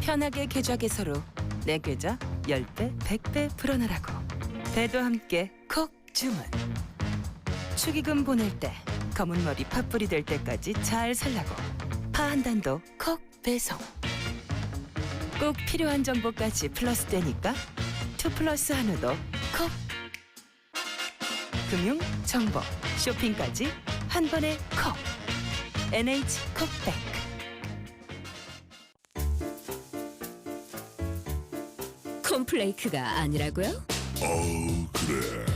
편하게 계좌 개설로 내 계좌 10배, 100배 불어나라고. 배도 함께 콕 주문. 축의금 보낼 때 검은 머리 팥불이 될 때까지 잘 살라고. 파 한 단도 콕 배송. 꼭 필요한 정보까지 플러스 되니까 2플러스 한우도 콕. 금융, 정보, 쇼핑까지 한 번에 콕. NH콕백. 콤플레이크가 아니라고요? 그래.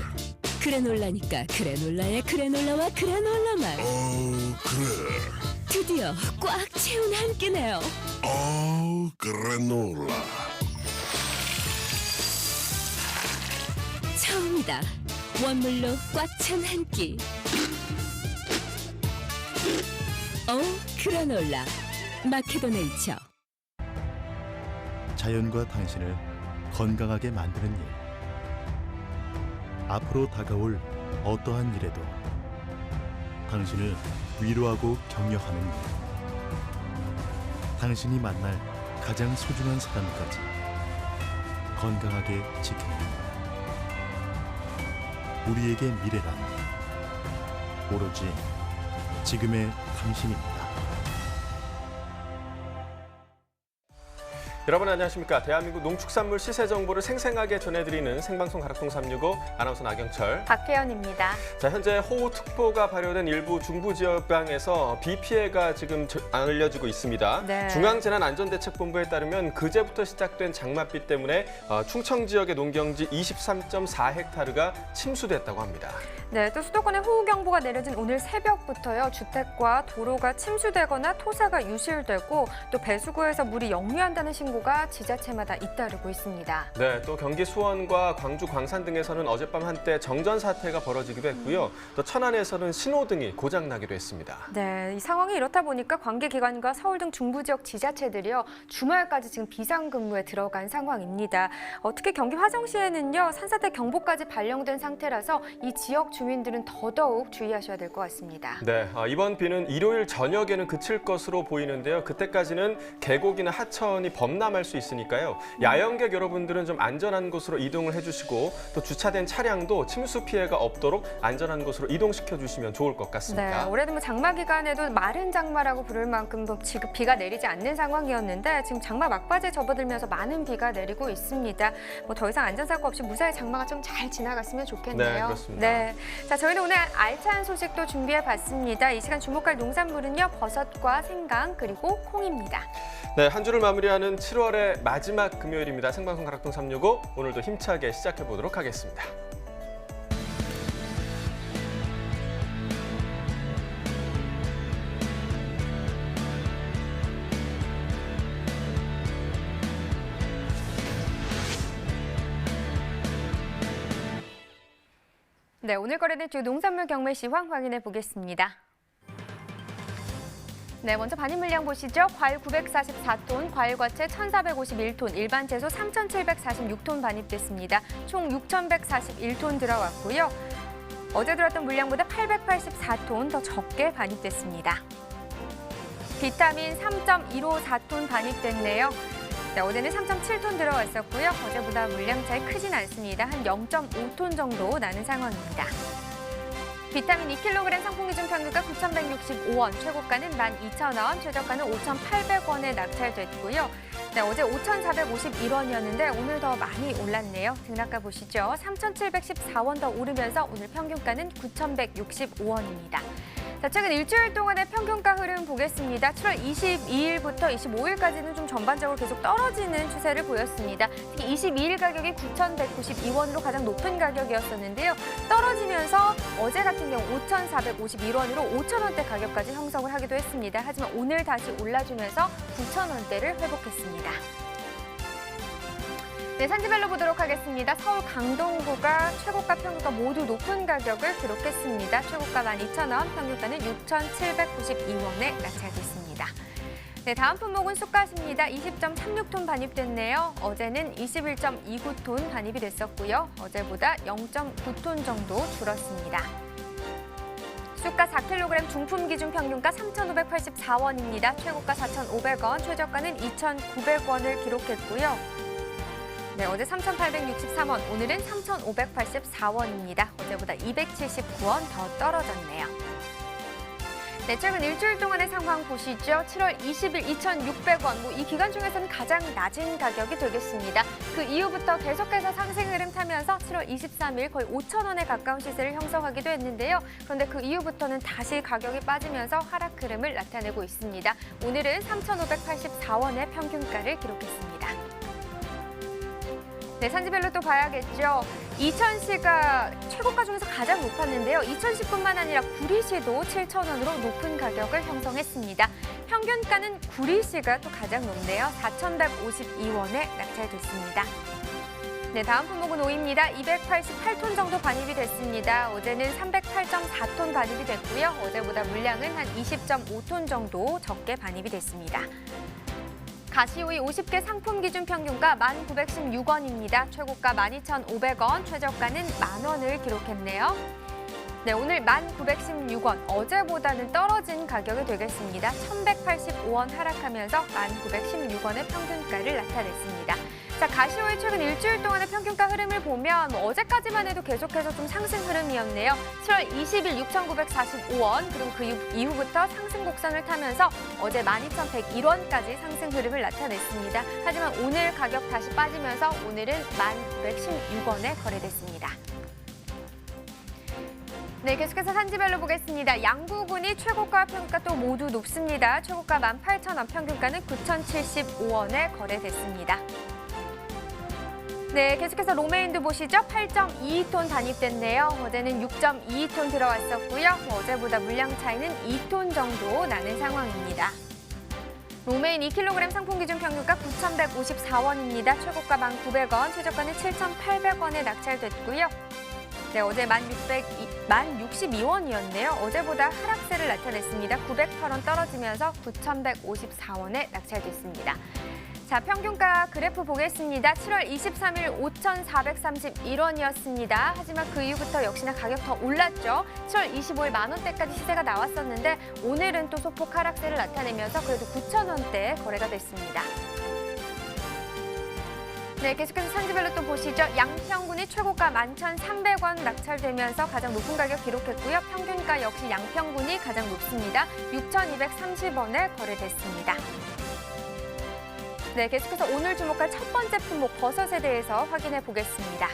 그래놀라니까 그래놀라의 그래놀라와 그래놀라만 그래. 드디어 꽉 채운 한 끼네요. 그래놀라. 처음이다. 원물로 꽉 찬 한 끼. 그래놀라 마케도네이처. 자연과 당신을 건강하게 만드는 일. 앞으로 다가올 어떠한 일에도 당신을 위로하고 격려하는 일. 당신이 만날 가장 소중한 사람까지 건강하게 지키는 일. 우리에게 미래란 오로지 지금의 당신입니다. 여러분 안녕하십니까. 대한민국 농축산물 시세 정보를 생생하게 전해드리는 생방송 가락동 365 아나운서 나경철, 박혜연입니다. 자, 현재 호우특보가 발효된 일부 중부 지역방에서 비 피해가 지금 알려지고 있습니다. 네. 중앙재난안전대책본부에 따르면 그제부터 시작된 장맛비 때문에 충청 지역의 농경지 23.4헥타르가 침수됐다고 합니다. 네, 또 수도권에 호우경보가 내려진 오늘 새벽부터요. 주택과 도로가 침수되거나 토사가 유실되고 또 배수구에서 물이 역류한다는 신고가 지자체마다 잇따르고 있습니다. 네, 또 경기 수원과 광주, 광산 등에서는 어젯밤 한때 정전 사태가 벌어지기도 했고요. 또 천안에서는 신호등이 고장나기도 했습니다. 네, 이 상황이 이렇다 보니까 관계기관과 서울 등 중부 지역 지자체들이요. 주말까지 지금 비상근무에 들어간 상황입니다. 특히 경기 화성시에는요. 산사태 경보까지 발령된 상태라서 이 지역 주민들은 더더욱 주의하셔야 될 것 같습니다. 네, 이번 비는 일요일 저녁에는 그칠 것으로 보이는데요. 그때까지는 계곡이나 하천이 범람할 수 있으니까요. 야영객 여러분들은 좀 안전한 곳으로 이동을 해주시고 또 주차된 차량도 침수 피해가 없도록 안전한 곳으로 이동시켜 주시면 좋을 것 같습니다. 네, 올해도 장마 기간에도 마른 장마라고 부를 만큼 지금 비가 내리지 않는 상황이었는데 지금 장마 막바지에 접어들면서 많은 비가 내리고 있습니다. 더 이상 안전사고 없이 무사히 장마가 좀 잘 지나갔으면 좋겠네요. 네, 그렇습니다. 네. 자, 저희는 오늘 알찬 소식도 준비해봤습니다. 이 시간 주목할 농산물은요, 버섯과 생강 그리고 콩입니다. 네, 한 주를 마무리하는 7월의 마지막 금요일입니다. 생방송 가락동 365 오늘도 힘차게 시작해 보도록 하겠습니다. 네, 오늘 거래된 주 농산물 경매 시황 확인해 보겠습니다. 네, 먼저 반입 물량 보시죠. 과일 944톤, 과일과채 1,451톤, 일반 채소 3,746톤 반입됐습니다. 총 6,141톤 들어왔고요. 어제 들어왔던 물량보다 884톤 더 적게 반입됐습니다. 비타민 3.154톤 반입됐네요. 네, 어제는 3.7톤 들어왔었고요. 어제보다 물량 차이 크진 않습니다. 한 0.5톤 정도 나는 상황입니다. 비타민 2kg 상품기준 평균가 9,165원, 최고가는 12,000원, 최저가는 5,800원에 낙찰됐고요. 네, 어제 5,451원이었는데 오늘 더 많이 올랐네요. 등락가 보시죠. 3,714원 더 오르면서 오늘 평균가는 9,165원입니다. 자, 최근 일주일 동안의 평균가 흐름 보겠습니다. 7월 22일부터 25일까지는 좀 전반적으로 계속 떨어지는 추세를 보였습니다. 특히 22일 가격이 9,192원으로 가장 높은 가격이었었는데요. 떨어지면서 어제 같은 경우 5,451원으로 5,000원대 가격까지 형성을 하기도 했습니다. 하지만 오늘 다시 올라주면서 9,000원대를 회복했습니다. 네, 산지별로 보도록 하겠습니다. 서울 강동구가 최고가 평균가 모두 높은 가격을 기록했습니다. 최고가 12,000원, 평균가는 6,792원에 낙찰됐습니다. 네, 다음 품목은 쑥갓입니다. 20.36톤 반입됐네요. 어제는 21.29톤 반입이 됐었고요. 어제보다 0.9톤 정도 줄었습니다. 쑥가 4kg 중품 기준 평균가 3,584원입니다. 최고가 4,500원, 최저가는 2,900원을 기록했고요. 네, 어제 3,863원, 오늘은 3,584원입니다. 어제보다 279원 더 떨어졌네요. 네, 최근 일주일 동안의 상황 보시죠. 7월 20일 2,600원, 이 기간 중에서는 가장 낮은 가격이 되겠습니다. 그 이후부터 계속해서 상승 흐름 타면서 7월 23일 거의 5,000원에 가까운 시세를 형성하기도 했는데요. 그런데 그 이후부터는 다시 가격이 빠지면서 하락 흐름을 나타내고 있습니다. 오늘은 3,584원의 평균가를 기록했습니다. 네, 산지별로 또 봐야겠죠. 이천시가 최고가 중에서 가장 높았는데요. 이천시뿐만 아니라 구리시도 7,000원으로 높은 가격을 형성했습니다. 평균가는 구리시가 또 가장 높네요. 4,152원에 낙찰됐습니다. 네, 다음 품목은 오이입니다. 288톤 정도 반입이 됐습니다. 어제는 308.4톤 반입이 됐고요. 어제보다 물량은 한 20.5톤 정도 적게 반입이 됐습니다. 가시오이 50개 상품 기준 평균가 1,916원입니다. 최고가 12,500원, 최저가는 만원을 기록했네요. 네, 오늘 1,916원, 어제보다는 떨어진 가격이 되겠습니다. 1,185원 하락하면서 1,916원의 평균가를 나타냈습니다. 자, 가시오의 최근 일주일 동안의 평균가 흐름을 보면 어제까지만 해도 계속해서 좀 상승 흐름이었네요. 7월 20일 6,945원, 그리고 그 이후부터 상승 곡선을 타면서 어제 12,101원까지 상승 흐름을 나타냈습니다. 하지만 오늘 가격 다시 빠지면서 오늘은 1,916원에 거래됐습니다. 네, 계속해서 산지별로 보겠습니다. 양구군이 최고가 평균가 또 모두 높습니다. 최고가 18,000원, 평균가는 9,075원에 거래됐습니다. 네, 계속해서 로메인도 보시죠. 8.22톤 반입됐네요. 어제는 6.22톤 들어왔었고요. 어제보다 물량 차이는 2톤 정도 나는 상황입니다. 로메인 2kg 상품 기준 평균가 9,154원입니다. 최고가 1,900원, 최저가는 7,800원에 낙찰됐고요. 네, 어제 1,062원이었네요. 어제보다 하락세를 나타냈습니다. 908원 떨어지면서 9,154원에 낙찰됐습니다. 자, 평균가 그래프 보겠습니다. 7월 23일 5,431원이었습니다. 하지만 그 이후부터 역시나 가격 더 올랐죠. 7월 25일 만원대까지 시세가 나왔었는데 오늘은 또 소폭 하락세를 나타내면서 그래도 9,000원대에 거래가 됐습니다. 네, 계속해서 산지별로 또 보시죠. 양평군이 최고가 11,300원 낙찰되면서 가장 높은 가격 기록했고요. 평균가 역시 양평군이 가장 높습니다. 6,230원에 거래됐습니다. 네, 계속해서 오늘 주목할 첫 번째 품목 버섯에 대해서 확인해 보겠습니다.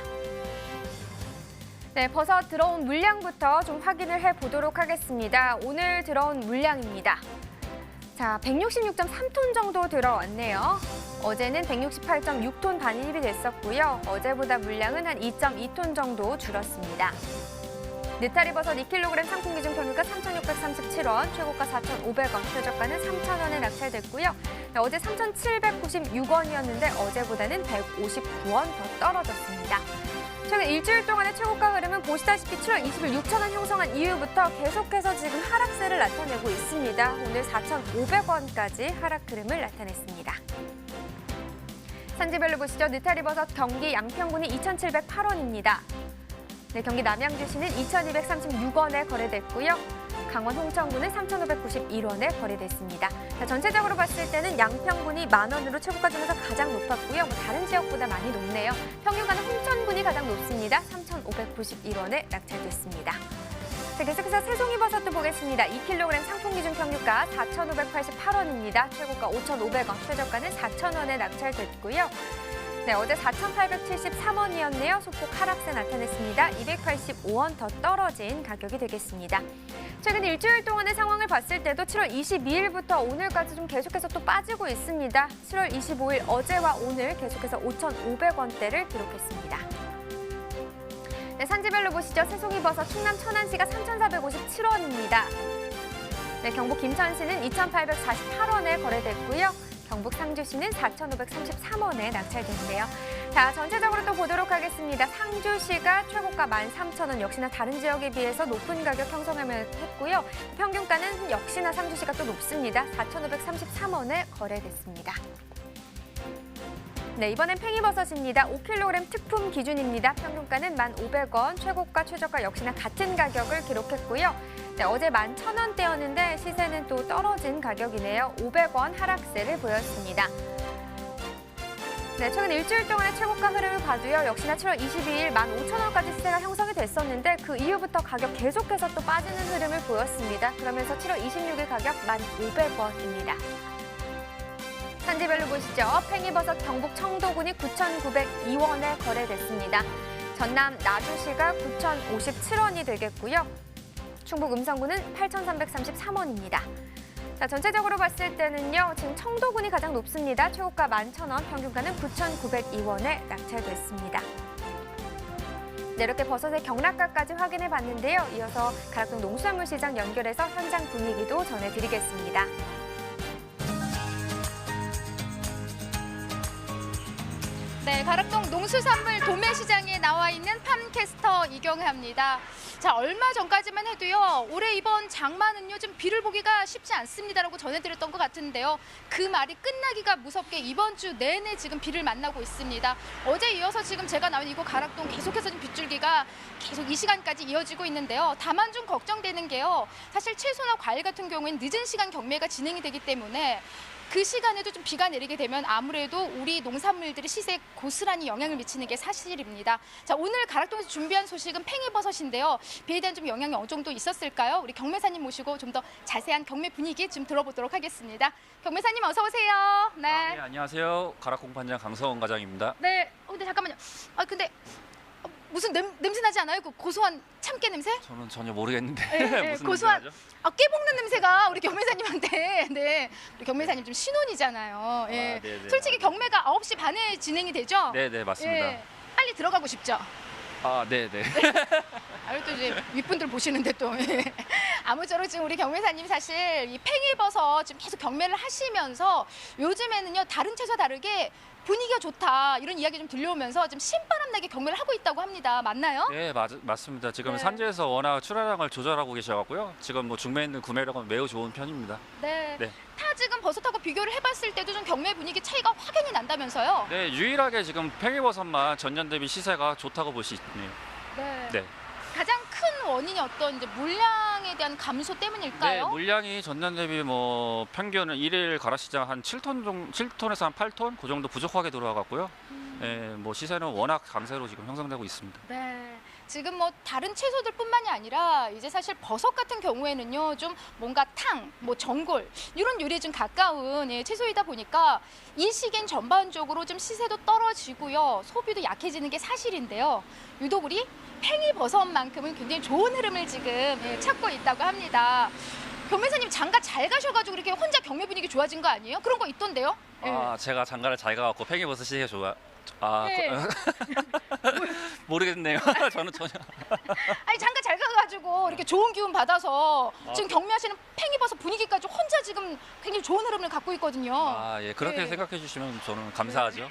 네, 버섯 들어온 물량부터 좀 확인을 해보도록 하겠습니다. 오늘 들어온 물량입니다. 자, 166.3톤 정도 들어왔네요. 어제는 168.6톤 반입이 됐었고요. 어제보다 물량은 한 2.2톤 정도 줄었습니다. 느타리 버섯 2kg 상품 기준 평균가 3,637원, 최고가 4,500원, 최저가는 3,000원에 낙찰됐고요. 네, 어제 3,796원이었는데 어제보다는 159원 더 떨어졌습니다. 최근 일주일 동안의 최고가 흐름은 보시다시피 7월 20일 6,000원 형성한 이후부터 계속해서 지금 하락세를 나타내고 있습니다. 오늘 4,500원까지 하락 흐름을 나타냈습니다. 산지별로 보시죠. 느타리 버섯 경기 양평군이 2,708원입니다. 네, 경기 남양주시는 2,236원에 거래됐고요. 강원 홍천군은 3,591원에 거래됐습니다. 자, 전체적으로 봤을 때는 양평군이 만원으로 최고가 중에서 가장 높았고요. 다른 지역보다 많이 높네요. 평균가는 홍천군이 가장 높습니다. 3,591원에 낙찰됐습니다. 자, 계속해서 새송이버섯도 보겠습니다. 2kg 상품 기준 평균가 4,588원입니다. 최고가 5,500원, 최저가는 4,000원에 낙찰됐고요. 네, 어제 4,873원이었네요. 소폭 하락세 나타냈습니다. 285원 더 떨어진 가격이 되겠습니다. 최근 일주일 동안의 상황을 봤을 때도 7월 22일부터 오늘까지 좀 계속해서 또 빠지고 있습니다. 7월 25일 어제와 오늘 계속해서 5,500원대를 기록했습니다. 네, 산지별로 보시죠. 새송이버섯 충남 천안시가 3,457원입니다. 네, 경북 김천시는 2,848원에 거래됐고요. 경북 상주시는 4,533원에 낙찰됐는데요. 자, 전체적으로 또 보도록 하겠습니다. 상주시가 최고가 13,000원, 역시나 다른 지역에 비해서 높은 가격 형성했고요. 평균가는 역시나 상주시가 또 높습니다. 4,533원에 거래됐습니다. 네, 이번엔 팽이버섯입니다. 5kg 특품 기준입니다. 평균가는 1,500원, 최고가, 최저가 역시나 같은 가격을 기록했고요. 네, 어제 11,000원대였는데 시세는 또 떨어진 가격이네요. 500원 하락세를 보였습니다. 네, 최근 일주일 동안의 최고가 흐름을 봐도요. 역시나 7월 22일 15,000원까지 시세가 형성이 됐었는데 그 이후부터 가격 계속해서 또 빠지는 흐름을 보였습니다. 그러면서 7월 26일 가격 1,500원입니다. 산지별로 보시죠. 팽이버섯 경북 청도군이 9,902원에 거래됐습니다. 전남 나주시가 9,057원이 되겠고요. 충북 음성군은 8,333원입니다. 자, 전체적으로 봤을 때는요. 지금 청도군이 가장 높습니다. 최고가 11,000원, 평균가는 9,902원에 낙찰됐습니다. 네, 이렇게 버섯의 경락가까지 확인해 봤는데요. 이어서 가락동 농수산물시장 연결해서 현장 분위기도 전해드리겠습니다. 네, 가락동 농수산물 도매시장에 나와 있는 팜캐스터 이경혜입니다. 자, 얼마 전까지만 해도요. 올해 이번 장마는요. 좀 비를 보기가 쉽지 않습니다라고 전해드렸던 것 같은데요. 그 말이 끝나기가 무섭게 이번 주 내내 지금 비를 만나고 있습니다. 어제 이어서 지금 제가 나온 이곳 가락동 계속해서 좀 빗줄기가 계속 이 시간까지 이어지고 있는데요. 다만 좀 걱정되는 게요. 사실 채소나 과일 같은 경우에는 늦은 시간 경매가 진행이 되기 때문에 그 시간에도 좀 비가 내리게 되면 아무래도 우리 농산물들의 시세에 고스란히 영향을 미치는 게 사실입니다. 자, 오늘 가락동에서 준비한 소식은 팽이버섯인데요. 비에 대한 좀 영향이 어느 정도 있었을까요? 우리 경매사님 모시고 좀 더 자세한 경매 분위기 좀 들어보도록 하겠습니다. 경매사님 어서 오세요. 네. 네, 안녕하세요. 가락공판장 강성원 과장입니다. 네. 근데 잠깐만요. 근데 무슨 냄새 나지 않아요? 그 고소한 참깨 냄새? 저는 전혀 모르겠는데 네, 무슨 고소한 냄새나죠? 깨 볶는 냄새가 우리 경매사님한테 네, 우리 경매사님 좀 신혼이잖아요. 예. 네네. 솔직히 경매가 9시 반에 진행이 되죠? 네, 맞습니다. 예. 빨리 들어가고 싶죠? 네. 아유, 또 이제 윗분들 보시는데 또. 예. 아무쪼록 지금 우리 경매사님 사실 이 팽이버섯 지금 계속 경매를 하시면서 요즘에는요, 다른 채소와 다르게 분위기가 좋다 이런 이야기 좀 들려오면서 좀 신바람 나게 경매를 하고 있다고 합니다. 맞나요? 네, 맞습니다. 지금 네. 산지에서 워낙 출하량을 조절하고 계셔갖고요. 지금 뭐 중매에 있는 구매량은 매우 좋은 편입니다. 네. 네. 타 지금 버섯하고 비교를 해봤을 때도 좀 경매 분위기 차이가 확연히 난다면서요? 네, 유일하게 지금 팽이버섯만 전년 대비 시세가 좋다고 볼 수 있네요. 네. 네. 가장 큰 원인이 어떤 이제 물량에 대한 감소 네, 때문일까요? 물량이 전년 대비 뭐 평균은 일일 가라시장 한 7톤에서 한 8톤 그 정도 부족하게 들어와갔고요. 네, 뭐 시세는 워낙 강세로 지금 형성되고 있습니다. 네. 지금 뭐 다른 채소들뿐만이 아니라 이제 사실 버섯 같은 경우에는요 좀 뭔가 탕, 뭐 전골 이런 요리에 좀 가까운 채소이다 보니까 이 시기엔 전반적으로 좀 시세도 떨어지고요 소비도 약해지는 게 사실인데요. 유독 우리 팽이버섯만큼은 굉장히 좋은 흐름을 지금 찾고 있다고 합니다. 경매사님 장가 잘 가셔가지고 이렇게 혼자 경매 분위기 좋아진 거 아니에요? 그런 거 있던데요? 제가 장가를 잘 가갖고 팽이버섯 시세가 좋아. 네. 모르겠네요. 저는 전혀. 아니 장가 잘 가가지고 이렇게 좋은 기운 받아서 지금 경매하시는 팽이버섯 분위기까지 혼자 지금 굉장히 좋은 흐름을 갖고 있거든요. 예, 그렇게 네. 생각해 주시면 저는 감사하죠.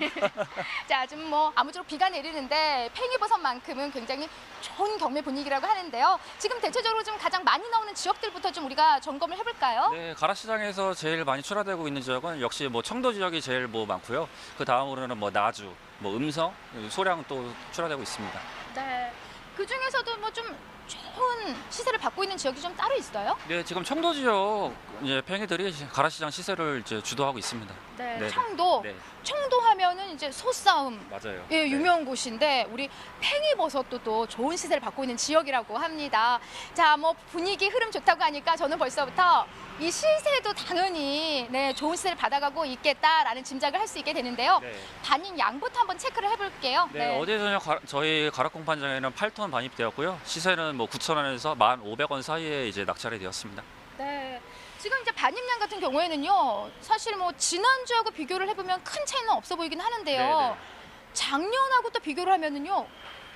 자, 지금 뭐 아무쪼록 비가 내리는데 팽이버섯만큼은 굉장히 좋은 경매 분위기라고 하는데요. 지금 대체적으로 좀 가장 많이 나오는 지역들부터 좀 우리가 점검을 해볼까요? 네, 가라시장에서 제일 많이 출하되고 있는 지역은 역시 뭐 청도 지역이 제일 뭐 많고요. 그 다음으로는 뭐 나주, 뭐 음성, 소량 또 출하되고 있습니다. 네. 그 중에서도 뭐 좀 좋은 시세를 받고 있는 지역이 좀 따로 있어요? 네, 지금 청도 지역 이제 팽이들이 가라시장 시세를 이제 주도하고 있습니다. 네. 네. 청도. 네, 청도 하면은 이제 소싸움. 맞아요. 예, 네. 유명한 곳인데 우리 팽이버섯도 또 좋은 시세를 받고 있는 지역이라고 합니다. 자, 뭐 분위기 흐름 좋다고 하니까 저는 벌써부터 이 시세도 당연히 좋은 시세를 받아가고 있겠다라는 짐작을 할 수 있게 되는데요. 네. 반입 양부터 한번 체크를 해볼게요. 네, 어제 저녁 저희 가락공판장에는 8톤 반입되었고요. 시세는 뭐 9,000원에서 1,500원 사이에 이제 낙찰이 되었습니다. 네. 지금 이제 반입량 같은 경우에는요, 사실 뭐 지난주하고 비교를 해보면 큰 차이는 없어 보이긴 하는데요. 네네. 작년하고 또 비교를 하면은요,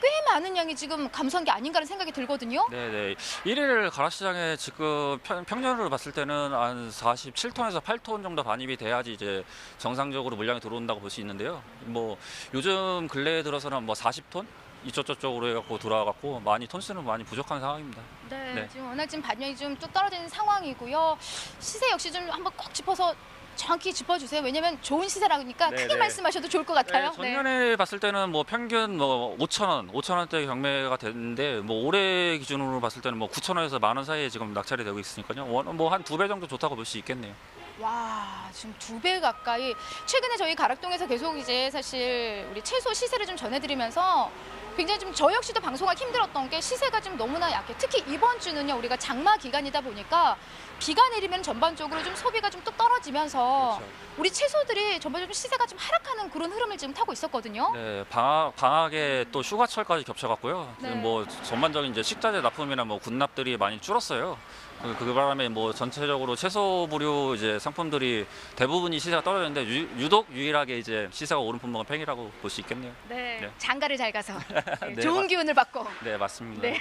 꽤 많은 양이 지금 감소한 게 아닌가라는 생각이 들거든요. 네네. 일일 가라시장에 지금 평년으로 봤을 때는 한 47톤에서 8톤 정도 반입이 돼야지 이제 정상적으로 물량이 들어온다고 볼 수 있는데요. 뭐 요즘 근래에 들어서는 뭐 40톤? 이쪽저쪽으로 해갖고 돌아와갖고 많이 톤수는 많이 부족한 상황입니다. 네, 네. 지금 워낙 지금 반영이 좀 뚝 떨어지는 상황이고요. 시세 역시 좀 한번 꼭 짚어서 정확히 짚어주세요. 왜냐면 좋은 시세라니까 네, 크게 네. 말씀하셔도 좋을 것 같아요. 네, 작년에 봤을 때는 뭐 평균 뭐 5,000원대 경매가 됐는데 뭐 올해 기준으로 봤을 때는 뭐 9,000원에서 10,000원 사이에 지금 낙찰이 되고 있으니까요. 뭐 한 2배 정도 좋다고 볼 수 있겠네요. 와, 지금 2배 가까이. 최근에 저희 가락동에서 계속 이제 사실 우리 채소 시세를 좀 전해드리면서 굉장히 좀 저 역시도 방송하기 힘들었던 게 시세가 좀 너무나 약해. 특히 이번 주는요, 우리가 장마 기간이다 보니까 비가 내리면 전반적으로 좀 소비가 좀 뚝 떨어지면서 그렇죠. 우리 채소들이 전반적으로 시세가 좀 하락하는 그런 흐름을 지금 타고 있었거든요. 네, 방학에 또 휴가철까지 겹쳐갖고요. 네. 뭐 전반적인 이제 식자재 납품이나 뭐 군납들이 많이 줄었어요. 그 바람에 뭐 전체적으로 채소 부류 이제 상품들이 대부분이 시세가 떨어졌는데 유독 유일하게 이제 시세가 오른 품목은 팽이라고 볼 수 있겠네요. 네. 네. 장가를 잘 가서 네, 좋은 기운을 받고. 네, 맞습니다. 네.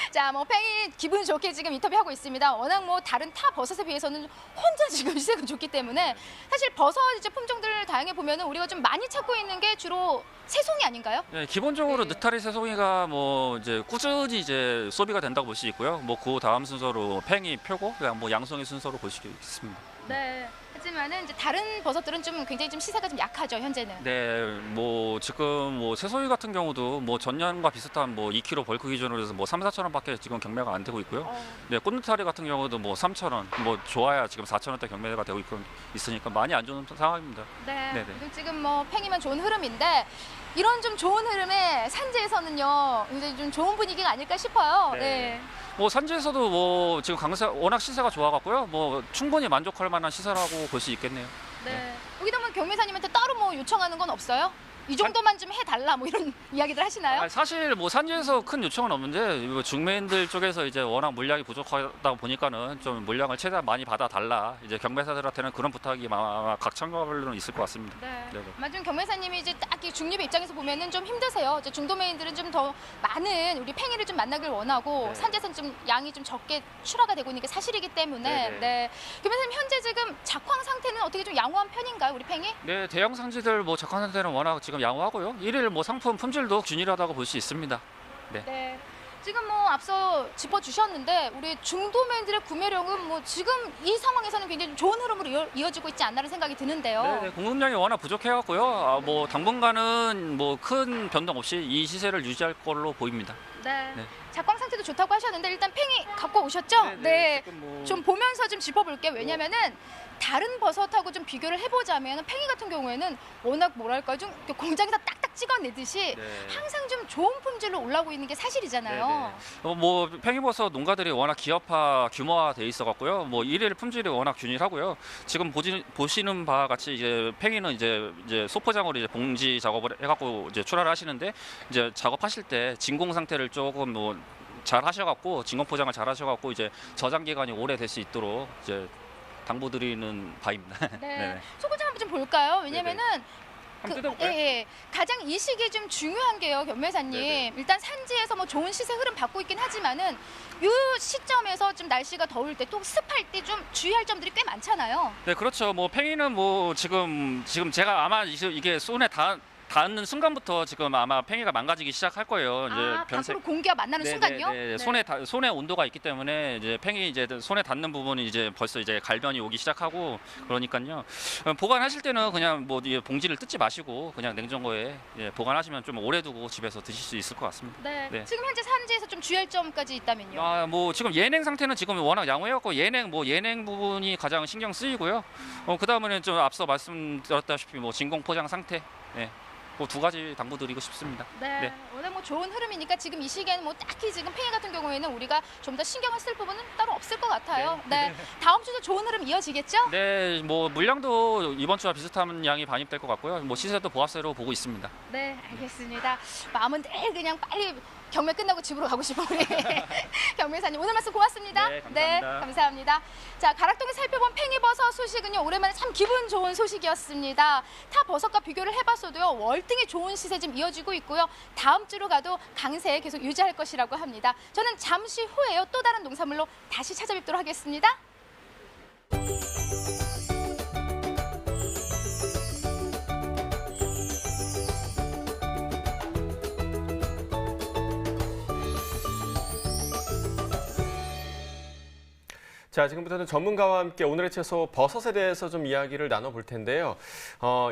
자, 뭐 팽이 기분 좋게 지금 인터뷰하고 있습니다. 워낙 뭐 다른 타 버섯에 비해서는 혼자 지금 시세가 좋기 때문에 사실 버섯 이제 품종들 다양해 보면은 우리가 좀 많이 찾고 있는 게 주로 새송이 아닌가요? 네, 기본적으로 네. 느타리 새송이가 뭐 이제 꾸준히 이제 소비가 된다고 볼 수 있고요. 뭐 그 다음 순서로 팽이, 표고, 그냥 뭐 양송이 순서로 볼 수 있습니다. 네. 하지만은 이제 다른 버섯들은 좀 굉장히 좀 시세가 좀 약하죠, 현재는. 네, 뭐 지금 뭐 새송이 같은 경우도 뭐 전년과 비슷한 뭐 2kg 벌크 기준으로 해서 뭐 3,000~4,000 원밖에 지금 경매가 안 되고 있고요. 네, 꽃느타리 같은 경우도 뭐 3,000원, 뭐 좋아야 지금 4,000원대 경매가 되고 있으니까 많이 안 좋은 상황입니다. 네. 네네. 그리고 지금 뭐 팽이만 좋은 흐름인데 이런 좀 좋은 흐름에 산지에서는요, 굉장히 좀 좋은 분위기가 아닐까 싶어요. 네. 네. 뭐 산지에서도 뭐 지금 워낙 시세가 좋아갖고요. 뭐 충분히 만족할 만한 시세라고 볼 수 있겠네요. 네. 여기다 뭐 경매사님한테 따로 뭐 요청하는 건 없어요? 이 정도만 좀 해달라 뭐 이런 이야기들 하시나요? 사실 뭐 산지에서 큰 요청은 없는데 이거 중매인들 쪽에서 이제 워낙 물량이 부족하다 보니까는 좀 물량을 최대한 많이 받아달라. 이제 경매사들한테는 그런 부탁이 아마 각 청가별로는 있을 것 같습니다. 네. 네네. 맞은 경매사님이 이제 딱 이 중립의 입장에서 보면은 좀 힘드세요. 이제 중도매인들은 좀 더 많은 우리 팽이를 좀 만나길 원하고 네. 산지에서는 좀 양이 좀 적게 출하가 되고 있는 게 사실이기 때문에 네네. 네. 경매사님 현재 지금 작황 상태는 어떻게 좀 양호한 편인가요, 우리 팽이? 네, 대형 상지들 뭐 작황 상태는 워낙 지금 양호하고요. 일일 뭐 상품 품질도 균일하다고 볼 수 있습니다. 네. 지금 뭐 앞서 짚어주셨는데 우리 중도매인들의 구매력은 뭐 지금 이 상황에서는 굉장히 좋은 흐름으로 이어지고 있지 않나라는 생각이 드는데요. 네, 공급량이 워낙 부족해갖고요. 뭐 당분간은 뭐 큰 변동 없이 이 시세를 유지할 걸로 보입니다. 네. 네. 작황 상태도 좋다고 하셨는데 일단 팽이 갖고 오셨죠? 네. 지금 뭐... 좀 보면서 좀 짚어볼게요. 왜냐면은 다른 버섯하고 좀 비교를 해보자면 팽이 같은 경우에는 워낙 뭐랄까 좀 공장에서 딱딱 찍어내듯이 네. 항상 좀 좋은 품질로 올라오고 있는 게 사실이잖아요. 뭐 팽이버섯 농가들이 워낙 기업화 규모화 돼 있어갖고요. 뭐 일일 품질이 워낙 균일하고요. 지금 보시는 바와 같이 이제 팽이는 이제 소포장으로 이제 봉지 작업을 해갖고 이제 출하를 하시는데 이제 작업하실 때 진공 상태를 조금 뭐 잘 하셔갖고 진공 포장을 잘 하셔갖고 이제 저장 기간이 오래 될 수 있도록 이제 당부드리는 바입니다. 네. 네네. 소고장 한번 좀 볼까요? 왜냐면은 한번 뜯어볼까요? 예. 가장 이 시기에 좀 중요한 게요, 경매사님. 네네. 일단 산지에서 뭐 좋은 시세 흐름 받고 있긴 하지만은 이 시점에서 좀 날씨가 더울 때 또 습할 때 좀 주의할 점들이 꽤 많잖아요. 네, 그렇죠. 뭐 팽이는 뭐 지금 제가 아마 이게 손에 닿는 순간부터 지금 아마 팽이가 망가지기 시작할 거예요. 이제 밖으로 공기와 만나는 순간요? 네. 손에 온도가 있기 때문에 이제 팽이 이제 손에 닿는 부분이 이제 벌써 이제 갈변이 오기 시작하고 그러니까요. 보관하실 때는 그냥 뭐 봉지를 뜯지 마시고 그냥 냉장고에 보관하시면 좀 오래 두고 집에서 드실 수 있을 것 같습니다. 네. 네. 지금 현재 산지에서 좀 주의할 점까지 있다면요. 뭐 지금 예냉 상태는 지금 워낙 양호해갖고 예냉 부분이 가장 신경 쓰이고요. 그 다음에는 좀 앞서 말씀드렸다시피 뭐 진공 포장 상태. 네. 그 두 가지 당부드리고 싶습니다. 네. 워낙 뭐 좋은 흐름이니까 지금 이 시기에는 뭐 딱히 지금 팽이 같은 경우에는 우리가 좀 더 신경을 쓸 부분은 따로 없을 것 같아요. 네. 다음 주도 좋은 흐름 이어지겠죠? 네, 뭐 물량도 이번 주와 비슷한 양이 반입될 것 같고요. 뭐 시세도 보합세로 보고 있습니다. 네, 알겠습니다. 마음은 늘 그냥 빨리 경매 끝나고 집으로 가고 싶은 우리 경매사님 오늘 말씀 고맙습니다. 네, 감사합니다. 감사합니다. 자, 가락동에 살펴본 팽이버섯 소식은요, 오랜만에 참 기분 좋은 소식이었습니다. 타 버섯과 비교를 해봤어도요, 월등히 좋은 시세 좀 이어지고 있고요. 다음 주로 가도 강세 계속 유지할 것이라고 합니다. 저는 잠시 후에요, 또 다른 농산물로 다시 찾아뵙도록 하겠습니다. 자, 지금부터는 전문가와 함께 오늘의 채소 버섯에 대해서 좀 이야기를 나눠볼 텐데요.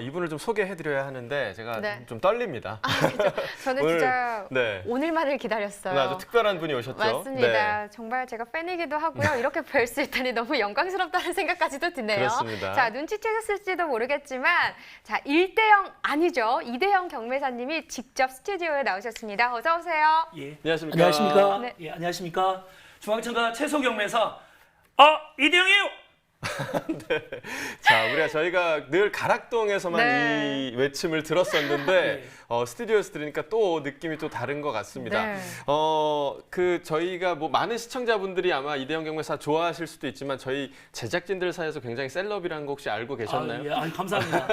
이분을 좀 소개해드려야 하는데 제가 네. 좀 떨립니다. 그죠? 저는 오늘, 진짜 네. 오늘만을 기다렸어요. 오늘 아주 특별한 분이 오셨죠? 맞습니다. 네. 정말 제가 팬이기도 하고요. 이렇게 뵐 수 있다니 너무 영광스럽다는 생각까지도 드네요. 그렇습니다. 자, 눈치채셨을지도 모르겠지만 자, 1대0 아니죠. 2대0 경매사님이 직접 스튜디오에 나오셨습니다. 어서 오세요. 예. 안녕하십니까? 안녕하십니까? 네. 예, 안녕하십니까? 중앙청가 채소 경매사 이대영이에요. 자, 저희가 늘 가락동에서만 네. 이 외침을 들었었는데 네. 스튜디오에서 들으니까 또 느낌이 또 다른 것 같습니다. 네. 저희가 뭐 많은 시청자분들이 아마 이대영 경매사 좋아하실 수도 있지만 저희 제작진들 사이에서 굉장히 셀럽이라는 거 혹시 알고 계셨나요? 예, 감사합니다.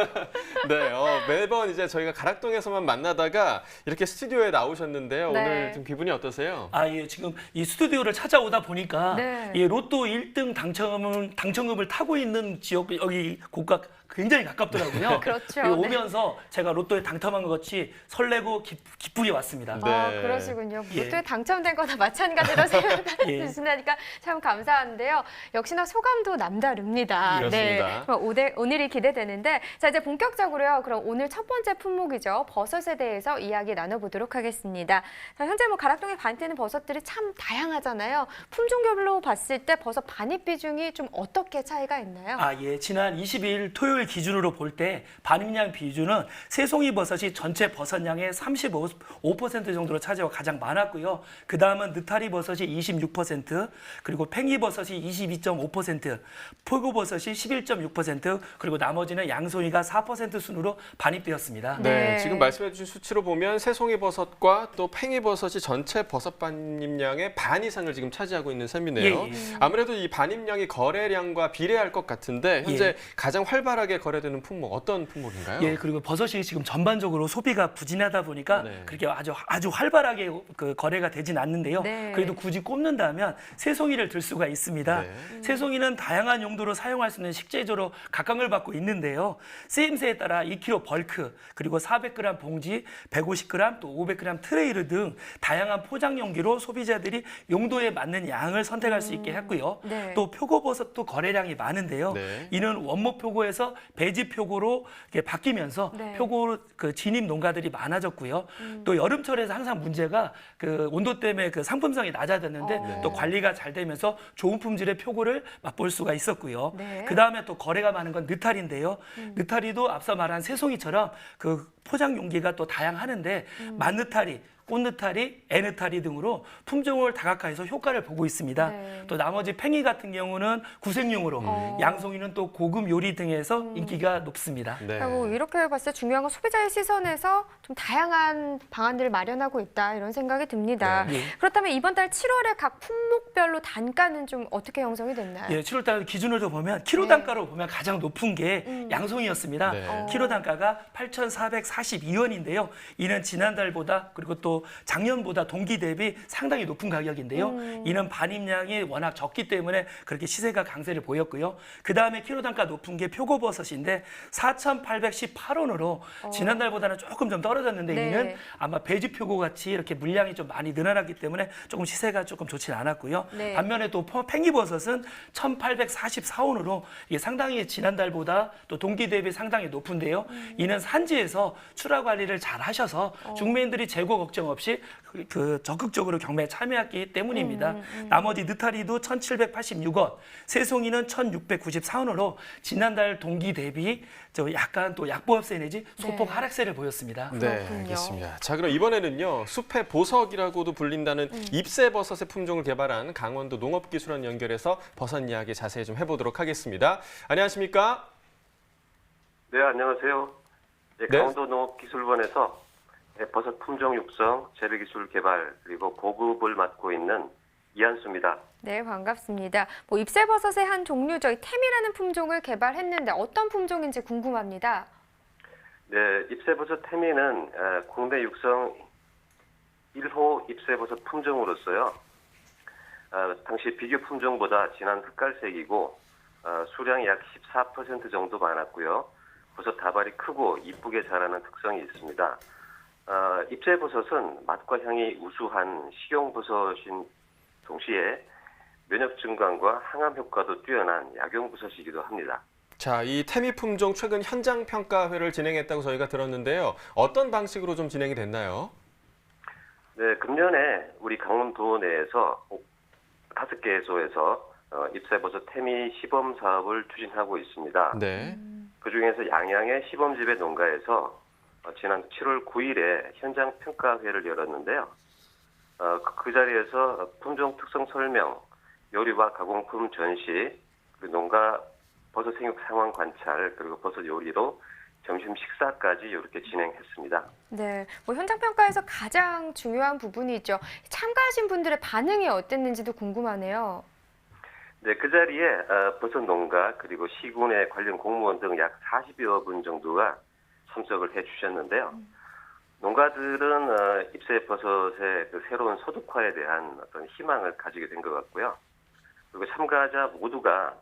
네, 매번 이제 저희가 가락동에서만 만나다가 이렇게 스튜디오에 나오셨는데요. 네. 오늘 좀 기분이 어떠세요? 예, 지금 이 스튜디오를 찾아오다 보니까 네. 예, 로또 1등 당첨금을 타고 있는 지역 여기 곳과 굉장히 가깝더라고요. 그렇죠. 예, 오면서 제가 로또에 당첨한 것 같이 설레고 기쁘게 왔습니다. 네. 그러시군요. 예. 로또에 당첨된 거나 마찬가지로 생각하시니까 참 감사한데요. 역시나 소감도 남다릅니다. 그렇습니다. 네, 그럼 오늘이 기대되는데 자 이제 본격적으로요. 그럼 오늘 첫 번째 품목이죠. 버섯에 대해서 이야기 나눠보도록 하겠습니다. 자, 현재 뭐 가락동에 반뜨는 버섯들이 참 다양하잖아요. 품종별로 봤을 때 버섯 반입 비중이 좀 어떻게 차이가 있나요? 예, 지난 22일 토요일 기준으로 볼 때 반입량 비중은 새송이 버섯이 전체 버섯량의 35% 정도로 차지하고 가장 많았고요. 그 다음은 느타리 버섯이 26%, 그리고 팽이버섯이 22.5%, 표고버섯이 11.6%, 그리고 나머지는 양송이가 4% 순으로 반입되었습니다. 네, 네. 지금 말씀해주신 수치로 보면 새송이 버섯과 또 팽이 버섯이 전체 버섯 반입량의 반 이상을 지금 차지하고 있는 셈이네요. 예, 예. 아무래도 이 반입량이 거래량과 비례할 것 같은데 현재 예. 가장 활발하게 거래되는 품목 어떤 품목인가요? 예, 그리고 버섯이 지금 전반적으로 소비가 부진하다 보니까 네. 그렇게 아주 활발하게 그 거래가 되진 않는데요. 네. 그래도 굳이 꼽는다면 새송이를 들 수가 있습니다. 네. 새송이는 다양한 용도로 사용할 수 있는 식재료로 각광을 받고 있는데요. 쓰임새에 따라 2kg 벌크, 그리고 400g 봉지, 150g, 또 500g 트레이를 등 다양한 포장 용기로 소비자들이 용도에 맞는 양을 선택할 수 있게 했고요. 네. 또 표고버섯도 거래량이 많은데요. 네. 이는 원목 표고에서 배지 표고로 이렇게 바뀌면서 네. 표고 그 진입 농가들이 많아졌고요. 또 여름철에서 항상 문제가 그 온도 때문에 그 상품성이 낮아졌는데 또 관리가 잘 되면서 좋은 품질의 표고를 맛볼 수가 있었고요. 네. 그 다음에 또 거래가 많은 건 느타리인데요. 느타리도 앞서 말한 새송이처럼 그 포장 용기가 또 다양하는데 만느타리, 꽃느타리, 애느타리 등으로 품종을 다각화해서 효과를 보고 있습니다. 네. 또 나머지 팽이 같은 경우는 구색용으로, 양송이는 또 고급 요리 등에서 인기가 높습니다. 네. 그리고 이렇게 봤을 때 중요한 건 소비자의 시선에서 좀 다양한 방안들을 마련하고 있다 이런 생각이 듭니다. 네. 예. 그렇다면 이번 달 7월에 각 품목별로 단가는 좀 어떻게 형성이 됐나요? 예, 7월달 기준으로 보면 키로 네. 단가로 보면 가장 높은 게 양송이였습니다. 네. 키로 단가가 8,442원인데요. 이는 지난달보다 그리고 또 작년보다 동기 대비 상당히 높은 가격인데요. 이는 반입량이 워낙 적기 때문에 그렇게 시세가 강세를 보였고요. 그 다음에 키로 단가 높은 게 표고버섯인데 4,818원으로 지난달보다는 조금 좀 떨어졌는데 네. 이는 아마 배지 표고 같이 이렇게 물량이 좀 많이 늘어났기 때문에 조금 시세가 조금 좋지는 않았고요. 네. 반면에 또 팽이버섯은 1,844원으로 이게 상당히 지난달보다 또 동기 대비 상당히 높은데요. 이는 산지에서 출하 관리를 잘 하셔서 중매인들이 재고 걱정 없이 그 적극적으로 경매에 참여했기 때문입니다. 나머지 느타리도 1,786원, 새송이는 1,694원으로 지난달 동기 대비 약간 또 약보합세 내지 소폭 네. 하락세를 보였습니다. 네, 그렇군요. 알겠습니다. 자, 그럼 이번에는요. 숲의 보석이라고도 불린다는 잎새버섯의 품종을 개발한 강원도 농업기술원 연결해서 버섯 이야기 자세히 좀 해보도록 하겠습니다. 안녕하십니까? 네, 안녕하세요. 네, 네. 강원도 농업기술원에서 버섯 품종 육성, 재배기술 개발, 그리고 보급을 맡고 있는 이한수입니다. 네, 반갑습니다. 뭐 잎새버섯의 한 종류죠. 이 템이라는 품종을 개발했는데 어떤 품종인지 궁금합니다. 네, 잎새버섯 태미는 국내 육성 1호 잎새버섯 품종으로서요. 당시 비교 품종보다 진한 흑갈색이고 수량이 약 14% 정도 많았고요. 버섯 다발이 크고 이쁘게 자라는 특성이 있습니다. 잎새버섯은 맛과 향이 우수한 식용버섯인 동시에 면역 증강과 항암 효과도 뛰어난 약용버섯이기도 합니다. 자, 이 태미 품종 최근 현장 평가회를 진행했다고 저희가 들었는데요. 어떤 방식으로 좀 진행이 됐나요? 네, 금년에 우리 강원도 내에서 5개소에서 잎새버섯 태미 시범 사업을 추진하고 있습니다. 네. 그중에서 양양의 시범지배 농가에서 지난 7월 9일에 현장 평가회를 열었는데요. 그 자리에서 품종 특성 설명, 요리와 가공품 전시, 그리고 농가 버섯 생육 상황 관찰, 그리고 버섯 요리로 점심 식사까지 이렇게 진행했습니다. 네, 뭐 현장 평가에서 가장 중요한 부분이죠. 참가하신 분들의 반응이 어땠는지도 궁금하네요. 네, 그 자리에 버섯 농가 그리고 시군의 관련 공무원 등 약 40여 분 정도가 참석을 해주셨는데요. 농가들은 잎새 버섯의 그 새로운 소득화에 대한 어떤 희망을 가지게 된 것 같고요. 그리고 참가자 모두가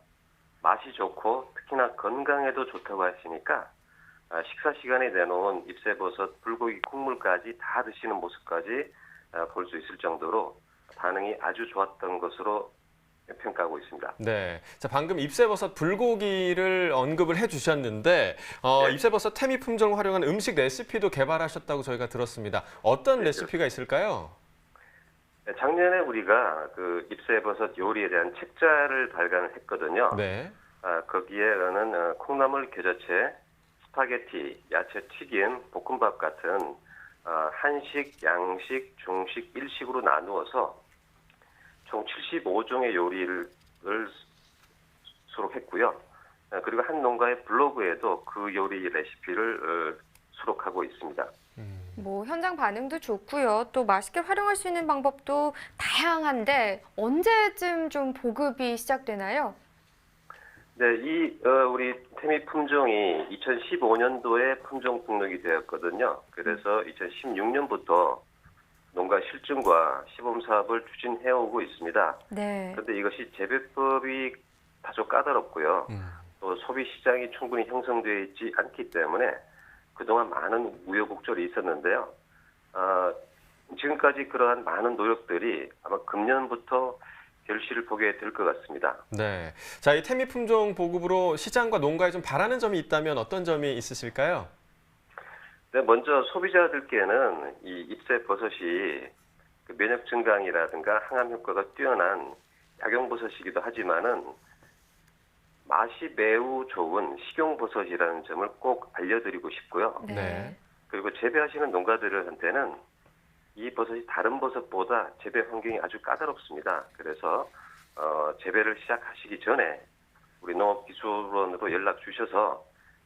맛이 좋고 특히나 건강에도 좋다고 하시니까 식사 시간에 내놓은 잎새버섯 불고기 국물까지 다 드시는 모습까지 볼 수 있을 정도로 반응이 아주 좋았던 것으로 평가하고 있습니다. 네. 자, 방금 잎새버섯 불고기를 언급을 해주셨는데, 네. 잎새버섯 태미 품종을 활용한 음식 레시피도 개발하셨다고 저희가 들었습니다. 어떤 네, 레시피가 있을까요? 네, 작년에 우리가 그 잎새버섯 요리에 대한 책자를 발간을 했거든요. 네. 거기에는 콩나물 겨자채, 스파게티, 야채 튀김, 볶음밥 같은 한식, 양식, 중식, 일식으로 나누어서 총 75종의 요리를 수록했고요. 그리고 한 농가의 블로그에도 그 요리 레시피를 수록하고 있습니다. 뭐 현장 반응도 좋고요. 또 맛있게 활용할 수 있는 방법도 다양한데 언제쯤 좀 보급이 시작되나요? 네, 우리 태미 품종이 2015년도에 품종 등록이 되었거든요. 그래서 2016년부터 농가 실증과 시범 사업을 추진해오고 있습니다. 네. 그런데 이것이 재배법이 다소 까다롭고요. 또 소비 시장이 충분히 형성되어 있지 않기 때문에 그동안 많은 우여곡절이 있었는데요. 지금까지 그러한 많은 노력들이 아마 금년부터 결실을 보게 될 것 같습니다. 네. 자, 이 태미 품종 보급으로 시장과 농가에 좀 바라는 점이 있다면 어떤 점이 있으실까요? 네, 먼저 소비자들께는 이 잎새 버섯이 그 면역 증강이라든가 항암 효과가 뛰어난 약용 버섯이기도 하지만은 맛이 매우 좋은 식용 버섯이라는 점을 꼭 알려드리고 싶고요. 네. 네. 그리고 재배하시는 농가들한테는 이 버섯이 다른 버섯보다 재배 환경이 아주 까다롭습니다. 그래서 재배를 시작하시기 전에 우리 농업기술원으로 연락 주셔서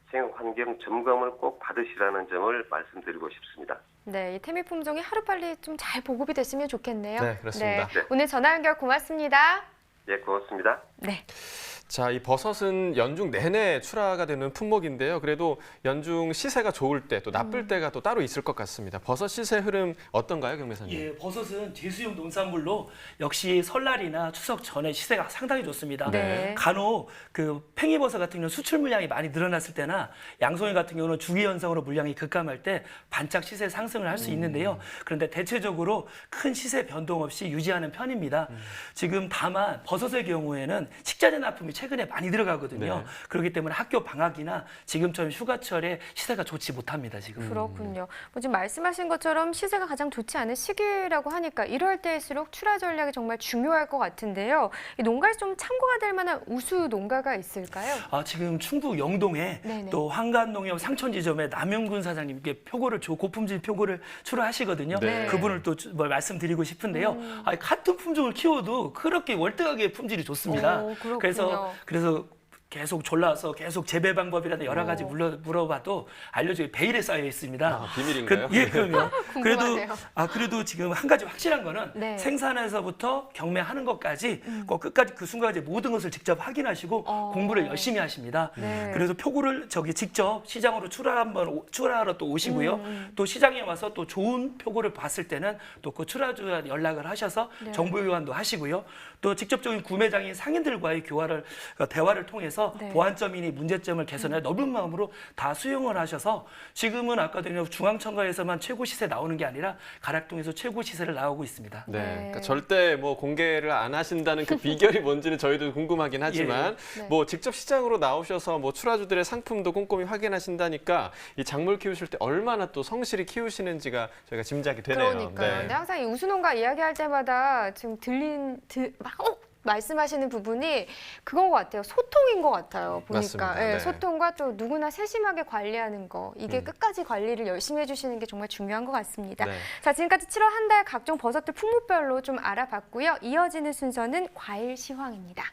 생육 환경 점검을 꼭 받으시라는 점을 말씀드리고 싶습니다. 네, 이 태미 품종이 하루빨리 좀 잘 보급이 됐으면 좋겠네요. 네, 그렇습니다. 네. 오늘 전화 연결 고맙습니다. 예, 고맙습니다. 네. 자, 이 버섯은 연중 내내 출하가 되는 품목인데요. 그래도 연중 시세가 좋을 때 또 나쁠 때가 또 따로 있을 것 같습니다. 버섯 시세 흐름 어떤가요, 경매사님? 예, 버섯은 제수용 농산물로 역시 설날이나 추석 전에 시세가 상당히 좋습니다. 네. 간혹 그 팽이버섯 같은 경우는 수출 물량이 많이 늘어났을 때나 양송이 같은 경우는 주기 현상으로 물량이 급감할 때 반짝 시세 상승을 할 수 있는데요. 그런데 대체적으로 큰 시세 변동 없이 유지하는 편입니다. 지금 다만 버섯의 경우에는 식자재 납품이 최근에 많이 들어가거든요. 네. 그렇기 때문에 학교 방학이나 지금처럼 휴가철에 시세가 좋지 못합니다. 지금. 그렇군요. 뭐 지금 말씀하신 것처럼 시세가 가장 좋지 않은 시기라고 하니까 이럴 때일수록 출하 전략이 정말 중요할 것 같은데요. 이 농가에서 좀 참고가 될 만한 우수 농가가 있을까요? 지금 충북 영동에 네네. 또 한간농협 상천지점에 남영군 사장님께 고품질 표고를 출하하시거든요. 네. 그분을 또 말씀드리고 싶은데요. 같은 품종을 키워도 그렇게 월등하게 품질이 좋습니다. 그렇군요. 그래서 계속 졸라서 계속 재배 방법이라든 여러 가지 물어봐도 알려줘요. 베일에 쌓여 있습니다. 비밀인가요? 예, 그럼요. 궁금하네요. 그래도 지금 한 가지 확실한 거는 네. 생산에서부터 경매하는 것까지 꼭 끝까지 그 순간까지 모든 것을 직접 확인하시고 공부를 열심히 하십니다. 네. 그래서 표고를 직접 시장으로 출하하러 또 오시고요. 또 시장에 와서 또 좋은 표고를 봤을 때는 또 그 출하주한테 연락을 하셔서 네. 정보 교환도 하시고요. 또 직접적인 구매장인 상인들과의 대화를 통해서 시장에서 네. 보완점이니 문제점을 개선해 넓은 마음으로 다 수용을 하셔서 지금은 아까도 중앙청가에서만 최고 시세 나오는 게 아니라 가락동에서 최고 시세를 나오고 있습니다. 네, 네. 그러니까 절대 뭐 공개를 안 하신다는 그 비결이 뭔지는 저희도 궁금하긴 하지만 예. 네. 뭐 직접 시장으로 나오셔서 뭐 출하주들의 상품도 꼼꼼히 확인하신다니까 이 작물 키우실 때 얼마나 또 성실히 키우시는지가 저희가 짐작이 되네요. 그러니까요. 근데 항상 이 우수농가 이야기할 때마다 지금 말씀하시는 부분이 그건 것 같아요. 소통인 것 같아요. 보니까 맞습니다. 예, 네. 소통과 또 누구나 세심하게 관리하는 거 이게 끝까지 관리를 열심히 해주시는 게 정말 중요한 것 같습니다. 네. 자, 지금까지 7월 한 달 각종 버섯들 품목별로 좀 알아봤고요. 이어지는 순서는 과일 시황입니다.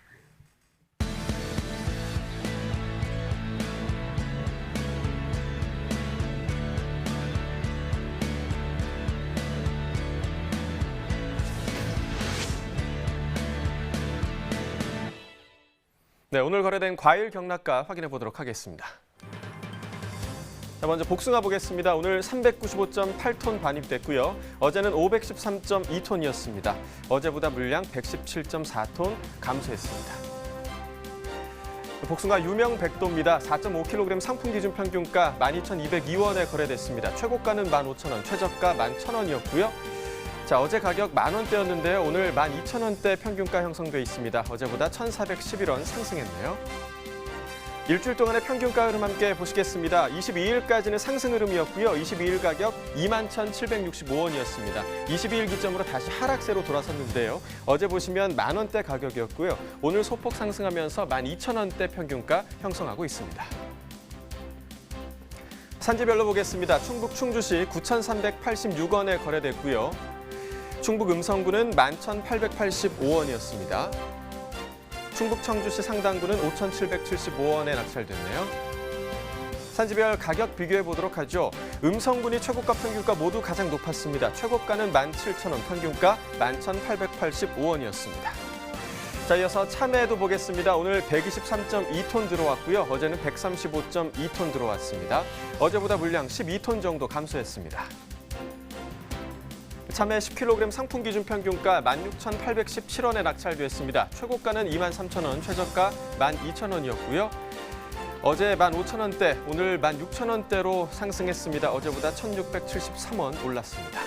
네, 오늘 거래된 과일 경락가 확인해 보도록 하겠습니다. 자, 먼저 복숭아 보겠습니다. 오늘 395.8톤 반입됐고요. 어제는 513.2톤이었습니다. 어제보다 물량 117.4톤 감소했습니다. 복숭아 유명 백도입니다. 4.5kg 상품 기준 평균가 12,202원에 거래됐습니다. 최고가는 15,000원, 최저가 11,000원이었고요. 자, 어제 가격 10,000원대였는데요. 오늘 12,000원대 평균가 형성돼 있습니다. 어제보다 1,411원 상승했네요. 일주일 동안의 평균가 흐름 함께 보시겠습니다. 22일까지는 상승 흐름이었고요. 22일 가격 21,765원이었습니다. 22일 기점으로 다시 하락세로 돌아섰는데요. 어제 보시면 10,000원대 가격이었고요. 오늘 소폭 상승하면서 12,000원대 평균가 형성하고 있습니다. 산지별로 보겠습니다. 충북 충주시 9,386원에 거래됐고요. 충북 음성구는 11,885원이었습니다. 충북 청주시 상당구는 5,775원에 낙찰됐네요. 산지별 가격 비교해 보도록 하죠. 음성군이 최고가 평균가 모두 가장 높았습니다. 최고가는 17,000원, 평균가 11,885원이었습니다. 자, 이어서 참외도 보겠습니다. 오늘 123.2톤 들어왔고요. 어제는 135.2톤 들어왔습니다. 어제보다 물량 12톤 정도 감소했습니다. 참외 10kg 상품 기준 평균가 16,817원에 낙찰됐습니다. 최고가는 23,000원, 최저가 12,000원이었고요. 어제 15,000원대, 오늘 16,000원대로 상승했습니다. 어제보다 1,673원 올랐습니다.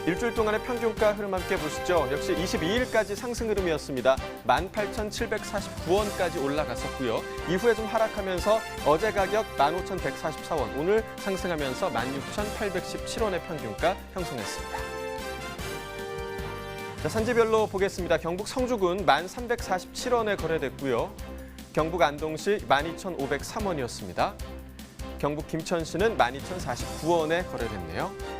일주일 동안의 평균가 흐름 함께 보시죠. 역시 22일까지 상승 흐름이었습니다. 18,749원까지 올라갔었고요. 이후에 좀 하락하면서 어제 가격 15,144원, 오늘 상승하면서 16,817원의 평균가 형성했습니다. 자, 산지별로 보겠습니다. 경북 성주군 1,347원에 거래됐고요. 경북 안동시 12,503원이었습니다. 경북 김천시는 12,049원에 거래됐네요.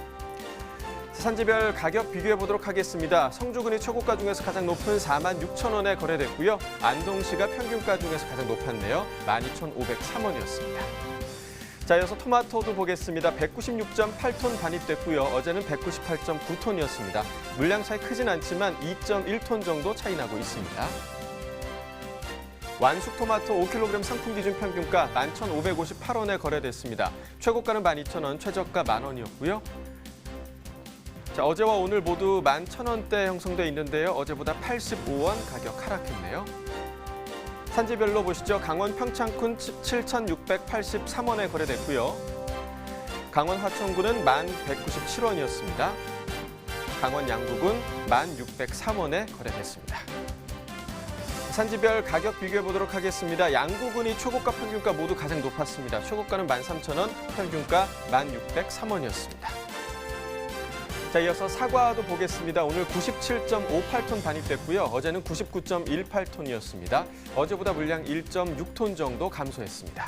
산지별 가격 비교해 보도록 하겠습니다. 성주군이 최고가 중에서 가장 높은 46,000원에 거래됐고요. 안동시가 평균가 중에서 가장 높았네요. 12,503원이었습니다. 자, 이어서 토마토도 보겠습니다. 196.8톤 반입됐고요. 어제는 198.9톤이었습니다. 물량 차이 크진 않지만 2.1톤 정도 차이 나고 있습니다. 완숙 토마토 5kg 상품 기준 평균가 11,558원에 거래됐습니다. 최고가는 12,000원, 최저가 10,000원이었고요. 자, 어제와 오늘 모두 11,000원대 형성돼 있는데요. 어제보다 85원 가격 하락했네요. 산지별로 보시죠. 강원 평창군 7,683원에 거래됐고요. 강원 화천군은 1,197원이었습니다. 강원 양구군 1,603원에 거래됐습니다. 산지별 가격 비교해 보도록 하겠습니다. 양구군이 최고가 평균가 모두 가장 높았습니다. 최고가는 13,000원, 평균가 1,603원이었습니다. 자, 이어서 사과도 보겠습니다. 오늘 97.58톤 반입됐고요. 어제는 99.18톤이었습니다. 어제보다 물량 1.6톤 정도 감소했습니다.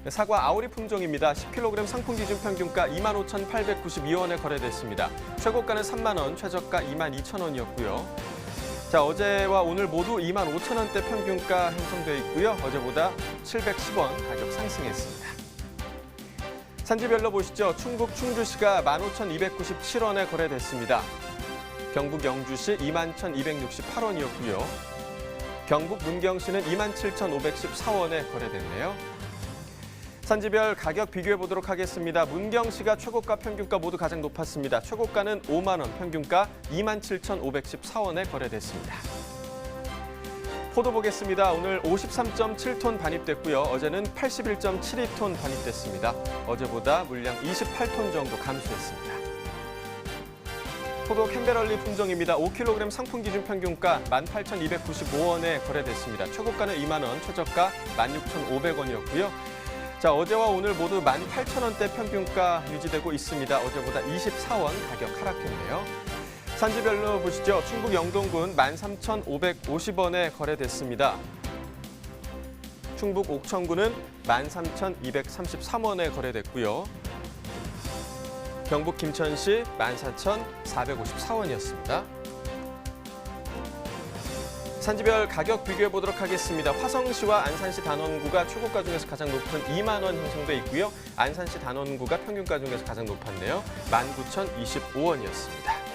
사과 아우리 품종입니다. 10kg 상품 기준 평균가 25,892원에 거래됐습니다. 최고가는 3만 원, 최저가 22,000원이었고요. 자, 어제와 오늘 모두 25,000원대 평균가 형성되어 있고요. 어제보다 710원 가격 상승했습니다. 산지별로 보시죠. 충북 충주시가 15,297원에 거래됐습니다. 경북 영주시 21,268원이었고요. 경북 문경시는 27,514원에 거래됐네요. 산지별 가격 비교해 보도록 하겠습니다. 문경시가 최고가 평균가 모두 가장 높았습니다. 최고가는 5만 원, 평균가 27,514원에 거래됐습니다. 포도 보겠습니다. 오늘 53.7톤 반입됐고요. 어제는 81.72톤 반입됐습니다. 어제보다 물량 28톤 정도 감소했습니다. 포도 캔베럴리 품종입니다. 5kg 상품 기준 평균가 18,295원에 거래됐습니다. 최고가는 2만 원, 최저가 16,500원이었고요. 자, 어제와 오늘 모두 18,000원대 평균가 유지되고 있습니다. 어제보다 24원 가격 하락했네요. 산지별로 보시죠. 충북 영동군 13,550원에 거래됐습니다. 충북 옥천군은 13,233원에 거래됐고요. 경북 김천시 14,454원이었습니다. 산지별 가격 비교해 보도록 하겠습니다. 화성시와 안산시 단원구가 최고가 중에서 가장 높은 2만 원 형성돼 있고요. 안산시 단원구가 평균가 중에서 가장 높았네요. 19,025원이었습니다.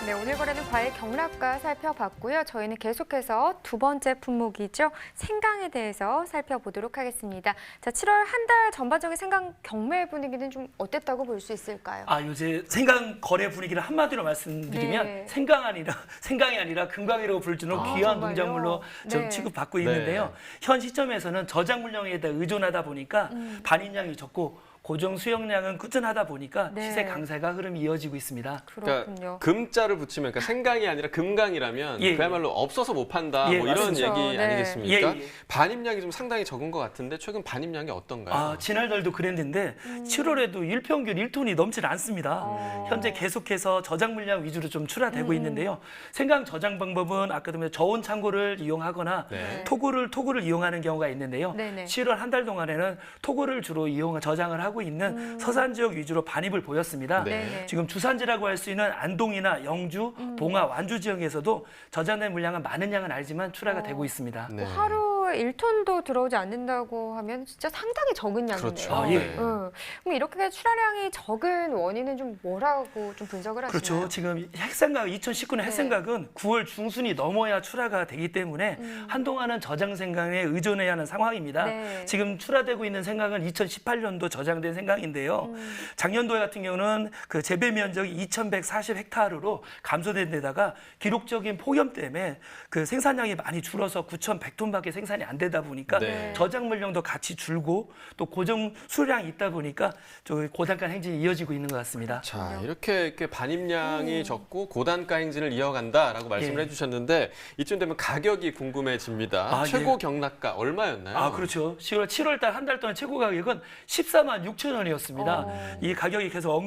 네, 오늘 거래는 과일 경락가 살펴봤고요. 저희는 계속해서 두 번째 품목이죠. 생강에 대해서 살펴보도록 하겠습니다. 자, 7월 한 달 전반적인 생강 경매 분위기는 좀 어땠다고 볼 수 있을까요? 요새 생강 거래 분위기를 한마디로 말씀드리면 네. 생강이 아니라 금강이라고 부를 정도로 귀한 정말요? 농작물로 좀 네. 취급받고 있는데요. 현 시점에서는 저장 물량에 의존하다 보니까 반입량이 적고 고정 수용량은 꾸준하다 보니까 네. 시세 강세가 흐름이 이어지고 있습니다. 그렇군요. 금자를 붙이면 그러니까 생강이 아니라 금강이라면 예, 그야말로 없어서 못 판다 예, 뭐 이런 맞습니다. 얘기 네. 아니겠습니까? 예, 예. 반입량이 좀 상당히 적은 것 같은데 최근 반입량이 어떤가요? 지난달도 그랬는데 7월에도 일평균 1톤이 넘질 않습니다. 현재 계속해서 저장 물량 위주로 좀 출하되고 있는데요. 생강 저장 방법은 아까도 말한 저온 창고를 이용하거나 네. 토구를 이용하는 경우가 있는데요. 네네. 7월 한 달 동안에는 토구를 주로 저장을 하고 있는 서산 지역 위주로 반입을 보였습니다. 네네. 지금 주산지라고 할 수 있는 안동이나 영주, 봉화, 완주 지역에서도 저장된 물량은 많은 양은 아니지만 출하가 되고 있습니다. 네. 하루에 1톤도 들어오지 않는다고 하면 진짜 상당히 적은 양이네요. 그렇죠. 예. 네. 그럼 이렇게 출하량이 적은 원인은 좀 뭐라고 좀 분석을 하시나요? 그렇죠. 지금 핵생각 2019년 핵생각은 9월 중순이 넘어야 출하가 되기 때문에 한동안은 저장 생강에 의존해야 하는 상황입니다. 네. 지금 출하되고 있는 생강은 2018년도 저장된 생강인데요. 작년도에 같은 경우는 그 재배 면적이 2,140헥타르로 감소된 데다가 기록적인 폭염 때문에 그 생산량이 많이 줄어서 9,100톤밖에 생산이 안 되다 보니까 네. 저장 물량도 같이 줄고 또 고정 수량이 있다 보니까 저 고단가 행진이 이어지고 있는 것 같습니다. 자, 이렇게 반입량이 적고 고단가 행진을 이어간다라고 말씀을 예. 해주셨는데 이쯤 되면 가격이 궁금해집니다. 예. 최고 경락가 얼마였나요? 그렇죠. 7월 달 한 달 동안 최고 가격은 14만 6천 원이었습니다. 이 가격이 계속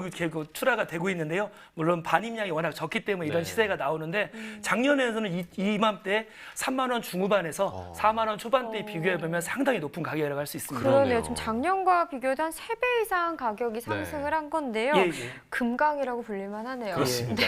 출하가 되고 있는데요. 물론 반입량이 워낙 적기 때문에 이런 네. 시세가 나오는데 작년에는 이맘때 3만 원 중후반에서 4만 원 초반대에 비교해 보면 상당히 높은 가격이라고 할 수 있습니다. 그러네요. 지금 작년과 비교해도 한 3배 이상 가격이 상승을 한 건데요. 예, 예. 금강이라고 불릴만 하네요. 그렇습니다.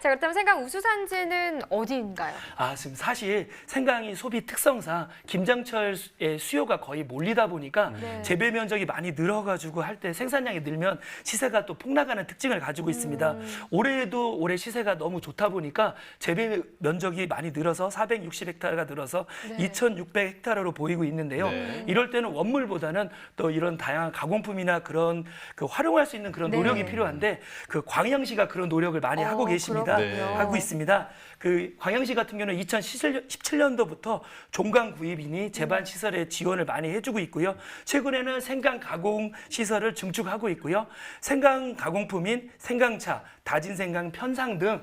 자, 그렇다면 생강 우수산지는 어디인가요? 지금 사실 생강이 소비 특성상 김장철의 수요가 거의 몰리다 보니까 네. 재배 면적이 많이 늘어가지고 할 때 생산량이 늘면 시세가 또 폭락하는 특징을 가지고 있습니다. 올해 시세가 너무 좋다 보니까 재배 면적이 많이 늘어서 460헥타르가 늘어서 네. 2,600헥타르로 보이고 있는데요. 네. 이럴 때는 원물보다는 또 이런 다양한 가공품이나 그런 그 활용할 수 있는 그런 네. 노력이 필요한데 그 광양시가 그런 노력을 많이 하고 계십니다. 그렇군요. 네. 하고 있습니다. 그 광양시 같은 경우는 2017년도부터 종강 구입이니 제반 시설에 지원을 많이 해주고 있고요. 최근에는 생강 가공 시설을 증축하고 있고요. 생강 가공품인 생강차, 다진 생강 편상 등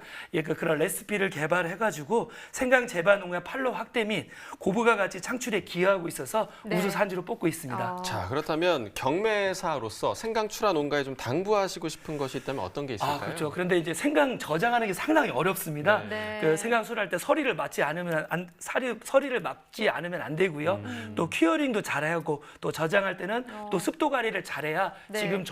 그런 레시피를 개발해가지고 생강 재반 농약 판로 확대 및 고부가 가치 창출에 기여하고 있어서 네. 우수 산지로 뽑고 있습니다. 자, 그렇다면 경매사로서 생강 출하 농가에 좀 당부하시고 싶은 것이 있다면 어떤 게 있을까요? 그렇죠. 그런데 이제 생강 저장하는 게 상당히 어렵습니다. 네. 그 생강 수리할 때 서리를 막지 않으면 안 되고요. 또 큐어링도 잘해야 하고 또 저장할 때는 또 습도 관리를 잘해야 네. 지금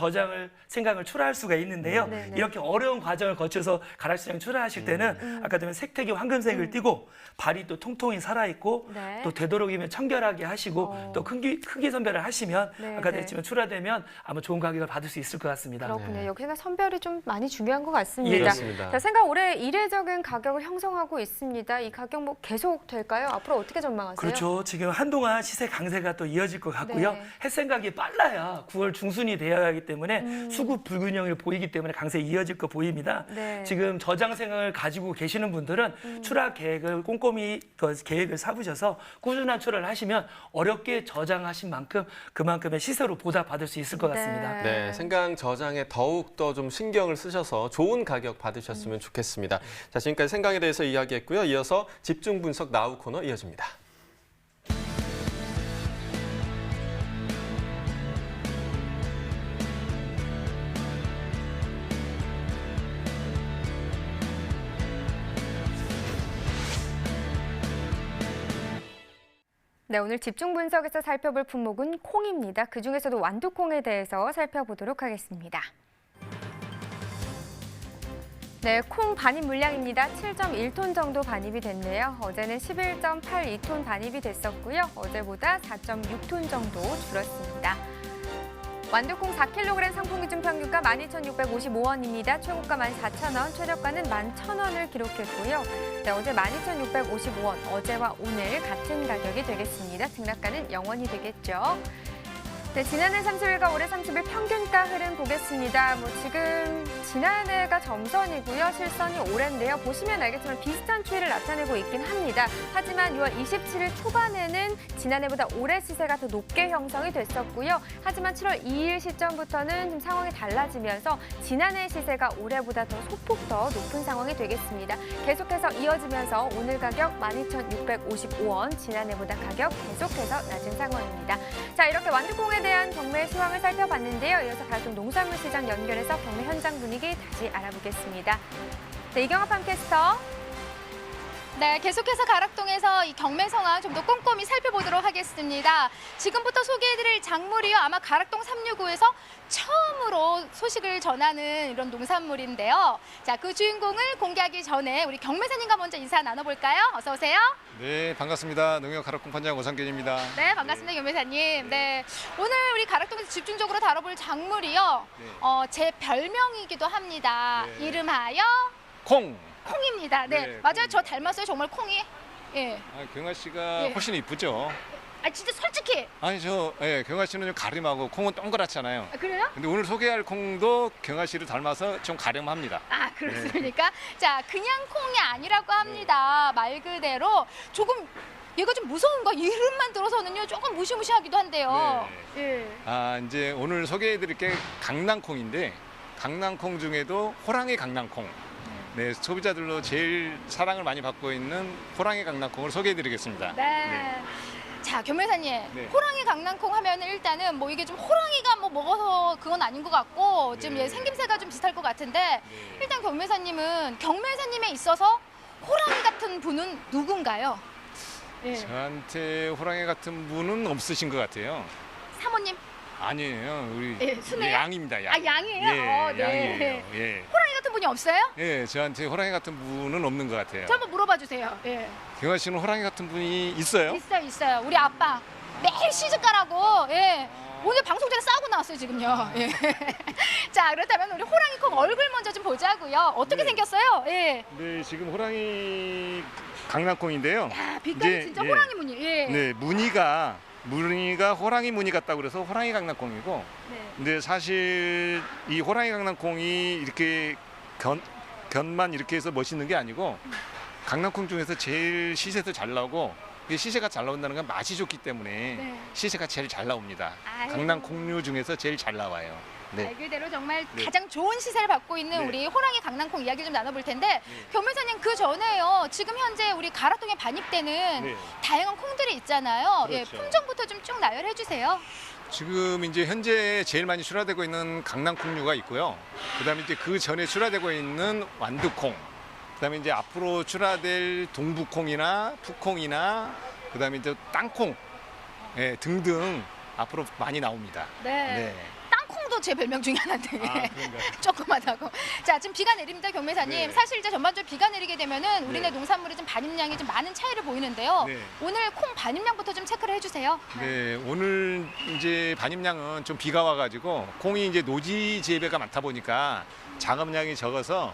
생강을 출하할 수가 있는데요. 네, 네. 이렇게 어려운 과정을 거쳐서 가락시장 출하하실 때는 아까 전에 색택이 황금색을 띠고 발이 또 통통히 살아있고 네. 또 되도록이면 청결하게 하시고 또 크기 선별을 하시면 네, 아까 네. 했지만 출하되면 아마 좋은 가격을 받을 수 있을 것 같습니다. 그렇군요. 역시나 선별이 좀 많이 중요한 것 같습니다. 예, 그렇습니다. 자, 생강 올해 이례적인 가격을 형성하고 있습니다. 이 가격 뭐 계속 될까요? 앞으로 어떻게 전망하세요? 그렇죠. 지금 한동안 시세 강세가 또 이어질 것 같고요. 네. 햇생각이 빨라야 9월 중순이 돼야 하기 때문에 수급 불균형이 보이기 때문에 강세 이어질 거 보입니다. 드립니다. 네. 지금 저장생을 가지고 계시는 분들은 출하 계획을 꼼꼼히 계획을 삼으셔서 꾸준한 출하를 하시면 어렵게 저장하신 만큼 그만큼의 시세로 보답받을 수 있을 것 같습니다. 네, 생강 저장에 더욱 더 좀 신경을 쓰셔서 좋은 가격 받으셨으면 좋겠습니다. 자, 지금까지 생강에 대해서 이야기했고요. 이어서 집중 분석 나우 코너 이어집니다. 네, 오늘 집중 분석에서 살펴볼 품목은 콩입니다. 그중에서도 완두콩에 대해서 살펴보도록 하겠습니다. 네, 콩 반입 물량입니다. 7.1톤 정도 반입이 됐네요. 어제는 11.82톤 반입이 됐었고요. 어제보다 4.6톤 정도 줄었습니다. 완두콩 4kg 상품 기준 평균가 12,655원입니다. 최고가 14,000원, 최저가는 11,000원을 기록했고요. 네, 어제 12,655원, 어제와 오늘 같은 가격이 되겠습니다. 등락가는 0원이 되겠죠. 네, 지난해 30일과 올해 30일 평균가 흐름 보겠습니다. 지금 지난해가 점선이고요. 실선이 올해인데요. 보시면 알겠지만 비슷한 추이를 나타내고 있긴 합니다. 하지만 6월 27일 초반에는 지난해보다 올해 시세가 더 높게 형성이 됐었고요. 하지만 7월 2일 시점부터는 좀 상황이 달라지면서 지난해 시세가 올해보다 더 소폭 더 높은 상황이 되겠습니다. 계속해서 이어지면서 오늘 가격 12,655원, 지난해보다 가격 계속해서 낮은 상황입니다. 자, 이렇게 완두콩에 대한 경매 시황을 살펴봤는데요. 이어서 가락동 농산물 시장 연결해서 경매 현장 분위기 다시 알아보겠습니다. 네, 이경아 팜캐스터. 네, 계속해서 가락동에서 이 경매 상황 좀 더 꼼꼼히 살펴보도록 하겠습니다. 지금부터 소개해드릴 작물이요. 아마 가락동 365에서 처음으로 소식을 전하는 이런 농산물인데요. 자, 그 주인공을 공개하기 전에 우리 경매사님과 먼저 인사 나눠볼까요? 어서 오세요. 네, 반갑습니다. 농협 가락동 판장 오상균입니다. 네, 반갑습니다, 경매사님. 네, 오늘 우리 가락동에서 집중적으로 다뤄볼 작물이요. 제 별명이기도 합니다. 네. 이름하여 콩! 콩입니다. 네, 네, 맞아요. 저 콩이요. 닮았어요, 정말 콩이. 예. 경아 씨가 예. 훨씬 이쁘죠? 아, 진짜 솔직히. 아니, 경아 씨는 좀 가림하고 콩은 동그랗잖아요. 아, 그래요? 근데 오늘 소개할 콩도 경아 씨를 닮아서 좀 가림합니다. 아, 그렇습니까? 자, 그냥 콩이 아니라고 합니다. 말 그대로 조금 얘가 좀 무서운 거 이름만 들어서는요 조금 무시무시하기도 한데요. 예. 이제 오늘 소개해드릴 게 강낭콩인데 강낭콩 중에도 호랑이 강낭콩. 네, 소비자들로 제일 사랑을 많이 받고 있는 호랑이 강낭콩을 소개해드리겠습니다. 네. 자, 경매사님, 네. 호랑이 강낭콩 하면은 일단은 뭐 이게 좀 호랑이가 뭐 먹어서 그건 아닌 것 같고 좀 네. 얘 생김새가 좀 비슷할 것 같은데 네. 일단 경매사님은 경매사님에 있어서 호랑이 같은 분은 누군가요? 예. 저한테 호랑이 같은 분은 없으신 것 같아요. 사모님? 아니에요. 우리 예, 순해요? 양입니다. 양. 아, 양이에요? 예, 네. 양이에요. 예. 호랑이 같은 분이 없어요? 예, 저한테 호랑이 같은 분은 없는 것 같아요. 저 한번 물어봐 주세요. 예. 경아 씨는 호랑이 같은 분이 있어요? 있어요. 우리 아빠 매일 시집가라고. 예. 오늘 방송 전에 싸우고 나왔어요, 지금요. 예. 자, 그렇다면 우리 호랑이콩 얼굴 먼저 좀 보자고요. 어떻게 네. 생겼어요? 예. 네, 지금 호랑이 강낭콩인데요. 야, 빛깔이 이제, 진짜 예. 호랑이 무늬. 예. 네, 무늬가 호랑이 무늬 같다고 그래서 호랑이 강낭콩이고, 네. 근데 사실 이 호랑이 강낭콩이 이렇게 견만 이렇게 해서 멋있는 게 아니고 강낭콩 중에서 제일 시세도 잘 나오고 이게 시세가 잘 나온다는 건 맛이 좋기 때문에 네. 시세가 제일 잘 나옵니다. 아이고. 강낭콩류 중에서 제일 잘 나와요. 네. 말 그대로 정말 네. 가장 좋은 시세를 받고 있는 네. 우리 호랑이 강낭콩 이야기를 좀 나눠볼 텐데 경매사님 그 전에요. 지금 현재 우리 가락동에 반입되는 네. 다양한 콩들이 있잖아요. 예, 그렇죠. 품종부터 좀 쭉 나열해 주세요. 지금 이제 현재 제일 많이 출하되고 있는 강낭콩류가 있고요. 그다음에 이제 그 전에 출하되고 있는 완두콩. 그다음에 이제 앞으로 출하될 동부콩이나 푸콩이나 그다음에 이제 땅콩 등등 앞으로 많이 나옵니다. 네. 땅콩도 제 별명 중에 하나인데 그런가요? 조그마하고. 자, 지금 비가 내립니다, 경매사님. 네. 사실 이제 전반적으로 비가 내리게 되면은 우리네 네. 농산물이 좀 반입량이 좀 많은 차이를 보이는데요. 네. 오늘 콩 반입량부터 좀 체크를 해주세요. 네, 오늘 이제 반입량은 좀 비가 와가지고 콩이 이제 노지 재배가 많다 보니까 작업량이 적어서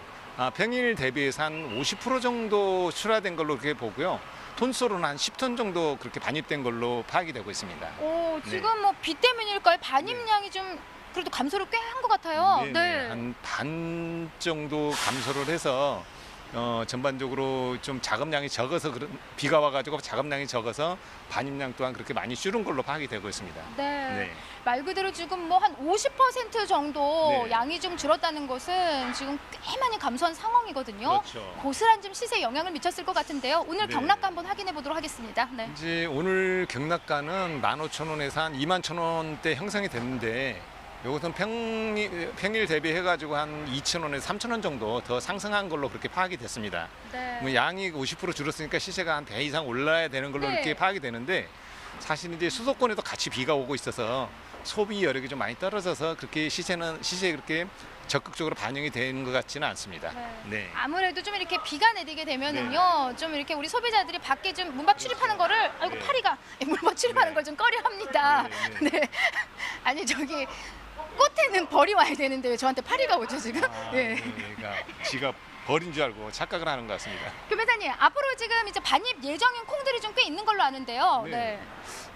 평일 대비해서 한 50% 정도 출하된 걸로 그렇게 보고요. 톤수로는 한 10톤 정도 그렇게 반입된 걸로 파악이 되고 있습니다. 오, 지금 뭐 비 때문일까요? 반입량이 좀 그래도 감소를 꽤 한 것 같아요. 네. 한 반 정도 감소를 해서 전반적으로 좀 자금량이 적어서 비가 와가지고 자금량이 적어서 반입량 또한 그렇게 많이 줄은 걸로 파악이 되고 있습니다. 네. 말 그대로 지금 뭐 한 50% 정도 네. 양이 좀 줄었다는 것은 지금 꽤 많이 감소한 상황이거든요. 그렇죠. 고스란 좀 시세에 영향을 미쳤을 것 같은데요. 오늘 네. 경락가 한번 확인해 보도록 하겠습니다. 네. 이제 오늘 경락가는 15,000원에서 한 21,000원대 형성이 됐는데 이것은 평일 대비해가지고 한 2,000원에서 3,000원 정도 더 상승한 걸로 그렇게 파악이 됐습니다. 네. 뭐 양이 50% 줄었으니까 시세가 한 배 이상 올라야 되는 걸로 네. 이렇게 파악이 되는데 사실 이제 수도권에도 같이 비가 오고 있어서 소비 여력이 좀 많이 떨어져서 그렇게 시세에 그렇게 적극적으로 반영이 되는 것 같지는 않습니다. 네. 아무래도 좀 이렇게 비가 내리게 되면은요, 좀 이렇게 우리 소비자들이 밖에 좀 문밖 출입하는 거를, 아이고 네. 파리가 문밖 출입하는 걸 좀 꺼려합니다. 네. 아니 저기 꽃에는 벌이 와야 되는데 왜 저한테 파리가 오죠 지금? 네. 그러니까 지가 벌인 줄 알고 착각을 하는 것 같습니다. 교매사님, 앞으로 지금 이제 반입 예정인 콩들이 좀 꽤 있는 걸로 아는데요. 네.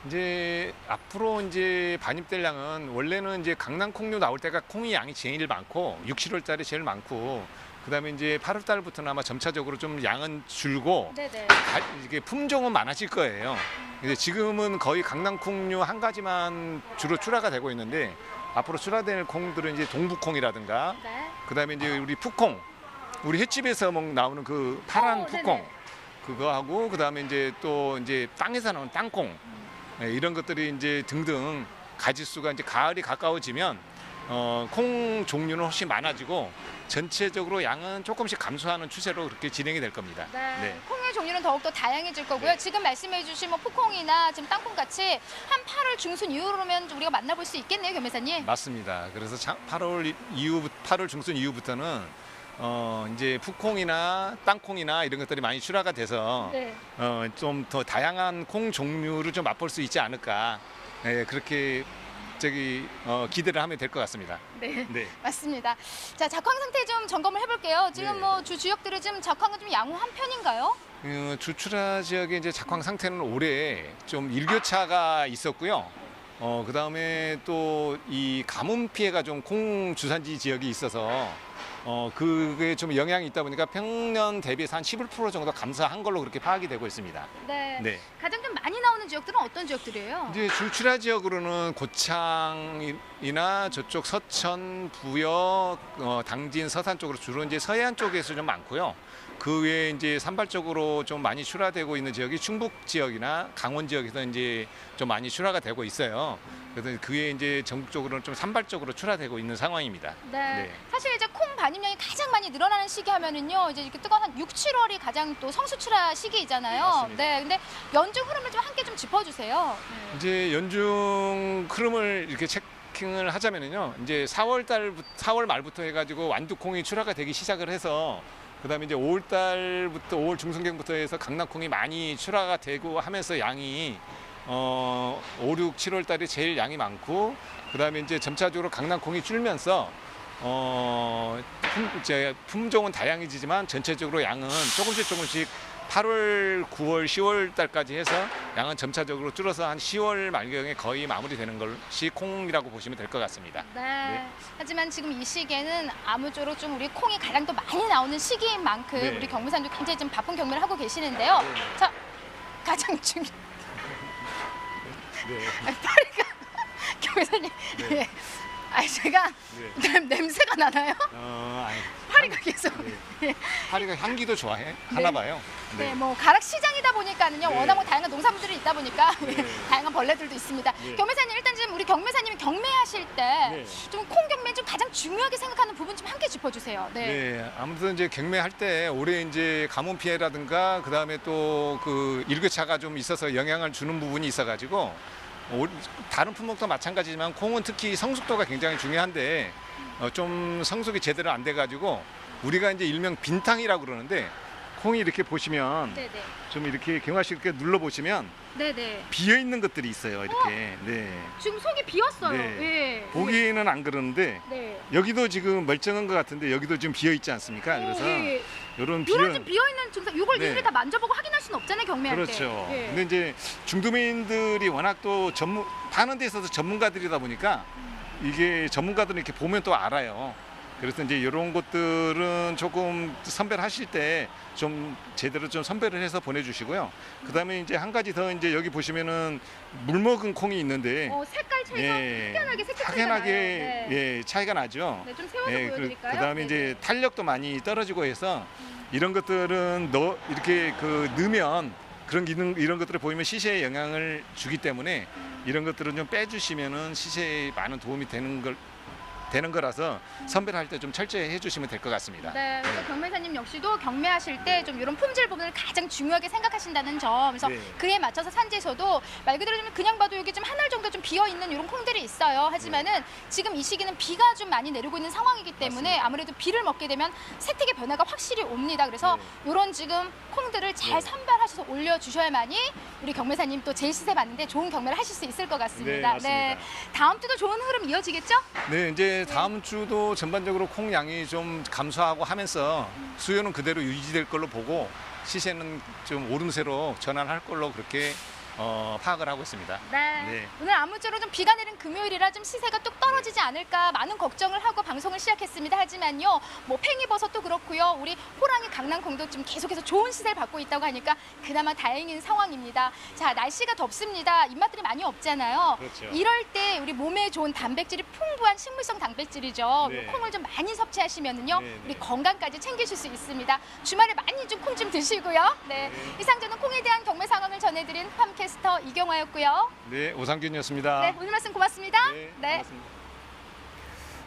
이제 앞으로 이제 반입될 양은 원래는 이제 강남 콩류 나올 때가 콩이 양이 제일 많고 6, 7월 달에 제일 많고 그다음에 이제 8월 달부터는 아마 점차적으로 좀 양은 줄고 네네. 이게 품종은 많아질 거예요. 근데 지금은 거의 강남 콩류 한 가지만 주로 출하가 되고 있는데 앞으로 출하될 콩들은 이제 동북콩이라든가 네. 그다음에 이제 우리 푸콩 우리 횟집에서 나오는 그 파란 푸콩 네네. 그거 하고 그다음에 이제 또 이제 땅에서 나오는 땅콩 네, 이런 것들이 이제 등등 가짓수가 이제 가을이 가까워지면 콩 종류는 훨씬 많아지고 전체적으로 양은 조금씩 감소하는 추세로 그렇게 진행이 될 겁니다. 네. 콩의 종류는 더욱더 다양해질 거고요. 지금 말씀해 주신 뭐 푸콩이나 지금 땅콩 같이 한 8월 중순 이후로면 우리가 만나볼 수 있겠네요, 교매사님. 맞습니다. 그래서 8월 중순 이후부터는 이제 푸콩이나 땅콩이나 이런 것들이 많이 출하가 돼서 네. 좀 더 다양한 콩 종류를 좀 맛볼 수 있지 않을까 그렇게 기대를 하면 될 것 같습니다. 네. 네. 맞습니다. 자, 작황 상태 좀 점검을 해볼게요. 지금 네. 뭐 주 지역들은 지금 작황은 좀 양호한 편인가요? 주출하 지역의 이제 작황 상태는 올해 좀 일교차가 있었고요. 그 다음에 또 이 가뭄 피해가 좀 콩 주산지 지역이 있어서 그게 좀 영향이 있다 보니까 평년 대비해서 한 11% 정도 감소한 걸로 그렇게 파악이 되고 있습니다. 네. 네. 가장 좀 많이 나오는 지역들은 어떤 지역들이에요? 이제 주출하 지역으로는 고창이나 저쪽 서천, 부여, 당진, 서산 쪽으로 주로 이제 서해안 쪽에서 좀 많고요. 그 외에 이제 산발적으로 좀 많이 출하되고 있는 지역이 충북 지역이나 강원 지역에서 이제 좀 많이 출하가 되고 있어요. 그래서 그 외에 이제 전국적으로는 좀 산발적으로 출하되고 있는 상황입니다. 네. 사실 이제 콩 반입량이 가장 많이 늘어나는 시기 하면은요, 이제 이렇게 뜨거운 한 6, 7월이 가장 또 성수 출하 시기이잖아요. 맞습니다. 네. 근데 연중 흐름을 좀 함께 좀 짚어주세요. 이제 연중 흐름을 이렇게 체킹을 하자면은요, 이제 4월 말부터 해가지고 완두콩이 출하가 되기 시작을 해서 그다음에 이제 5월 달부터 5월 중순경부터 해서 강남콩이 많이 출하가 되고 하면서 양이 5, 6, 7월 달에 제일 양이 많고 그다음에 이제 점차적으로 강남콩이 줄면서 이제 품종은 다양해지지만 전체적으로 양은 조금씩 8월, 9월, 10월 달까지 해서 양은 점차적으로 줄어서 한 10월 말경에 거의 마무리되는 것이 콩이라고 보시면 될 것 같습니다. 네. 하지만 지금 이 시기에는 아무쪼록 좀 우리 콩이 가장 또 많이 나오는 시기인 만큼 네. 우리 경매사님도 굉장히 좀 바쁜 경매를 하고 계시는데요. 자, 가장 중요. 파리가 경매사님. 네. 아니 제가 냄새가 나나요? 파리가 계속. 파리가 향기도 좋아해 하나 봐요. 네, 뭐 가락 시장이다 보니까는요. 네. 워낙 뭐 다양한 농산물들이 있다 보니까 네. 다양한 벌레들도 있습니다. 네. 경매사님 일단 지금 우리 경매사님이 경매하실 때 좀 콩 경매 좀 가장 중요하게 생각하는 부분 좀 함께 짚어주세요. 네, 아무튼 이제 경매할 때 올해 이제 가뭄 피해라든가 그 다음에 또 그 일교차가 좀 있어서 영향을 주는 부분이 있어가지고 다른 품목도 마찬가지지만 콩은 특히 성숙도가 굉장히 중요한데 좀 성숙이 제대로 안 돼가지고 우리가 이제 일명 빈탕이라고 그러는데 콩이 이렇게 보시면 네네. 좀 이렇게 경화식 이렇게 눌러 보시면 네네. 비어 있는 것들이 있어요. 이렇게. 네. 지금 속이 비었어요. 네. 예. 보기에는 안 그러는데 네. 여기도 지금 멀쩡한 것 같은데 여기도 지금 비어 있지 않습니까? 그래서 예. 이런 이런 좀 비어 있는 증상, 이걸 네. 일일이 다 만져보고 확인할 수는 없잖아요, 경매할 때. 그렇죠. 예. 근데 이제 중도매인들이 워낙 또 파는 데 있어서 전문가들이다 보니까 이게 전문가들은 이렇게 보면 또 알아요. 그래서 이제 이런 것들은 조금 선별하실 때 좀 제대로 좀 선별을 해서 보내주시고요. 그다음에 이제 한 가지 더 이제 여기 보시면은 물 먹은 콩이 있는데 색깔 차이가 확연하게 색깔 차이가 확연하게 나요. 네. 예, 차이가 나죠. 네, 좀 세워서 보여드릴까요? 그다음에 네, 이제 네. 탄력도 많이 떨어지고 해서 이런 것들은 이렇게 넣으면 이런 것들을 보이면 시세에 영향을 주기 때문에 이런 것들은 좀 빼주시면은 시세에 많은 도움이 되는 거라서 선별할 때 좀 철저히 해주시면 될 것 같습니다. 네, 그래서 경매사님 역시도 경매하실 때 좀 이런 품질 부분을 가장 중요하게 생각하신다는 점. 그래서 네. 그에 맞춰서 산지에서도 말 그대로 좀 그냥 봐도 여기 좀 한 알 정도 좀 비어 있는 이런 콩들이 있어요. 하지만은 지금 이 시기는 비가 좀 많이 내리고 있는 상황이기 때문에 아무래도 비를 먹게 되면 색택의 변화가 확실히 옵니다. 그래서 이런 지금 콩들을 잘 선별하셔서 올려주셔야만이 우리 경매사님 또 제일 시세 봤는데 좋은 경매를 하실 수 있을 것 같습니다. 네, 맞습니다. 다음 주도 좋은 흐름 이어지겠죠? 네, 이제 다음 주도 전반적으로 콩 양이 좀 감소하고 하면서 수요는 그대로 유지될 걸로 보고 시세는 좀 오름세로 전환할 걸로 그렇게 파악을 하고 있습니다. 네. 오늘 아무쪼록 좀 비가 내린 금요일이라 좀 시세가 뚝 떨어지지 않을까 많은 걱정을 하고 방송을 시작했습니다. 하지만요, 뭐 팽이버섯도 그렇고요, 우리 호랑이 강낭콩도 좀 계속해서 좋은 시세를 받고 있다고 하니까 그나마 다행인 상황입니다. 자, 날씨가 덥습니다. 입맛들이 많이 없잖아요. 그렇죠. 이럴 때 우리 몸에 좋은 단백질이 풍부한 식물성 단백질이죠. 네. 콩을 좀 많이 섭취하시면은요, 네, 네. 우리 건강까지 챙기실 수 있습니다. 주말에 많이 좀 콩 좀 드시고요. 네. 이상 저는 콩에 대한 경매 상황을 전해드린 팜캐스터 이경화였고요. 네, 오상균이었습니다. 네, 오늘 말씀 고맙습니다. 고맙습니다.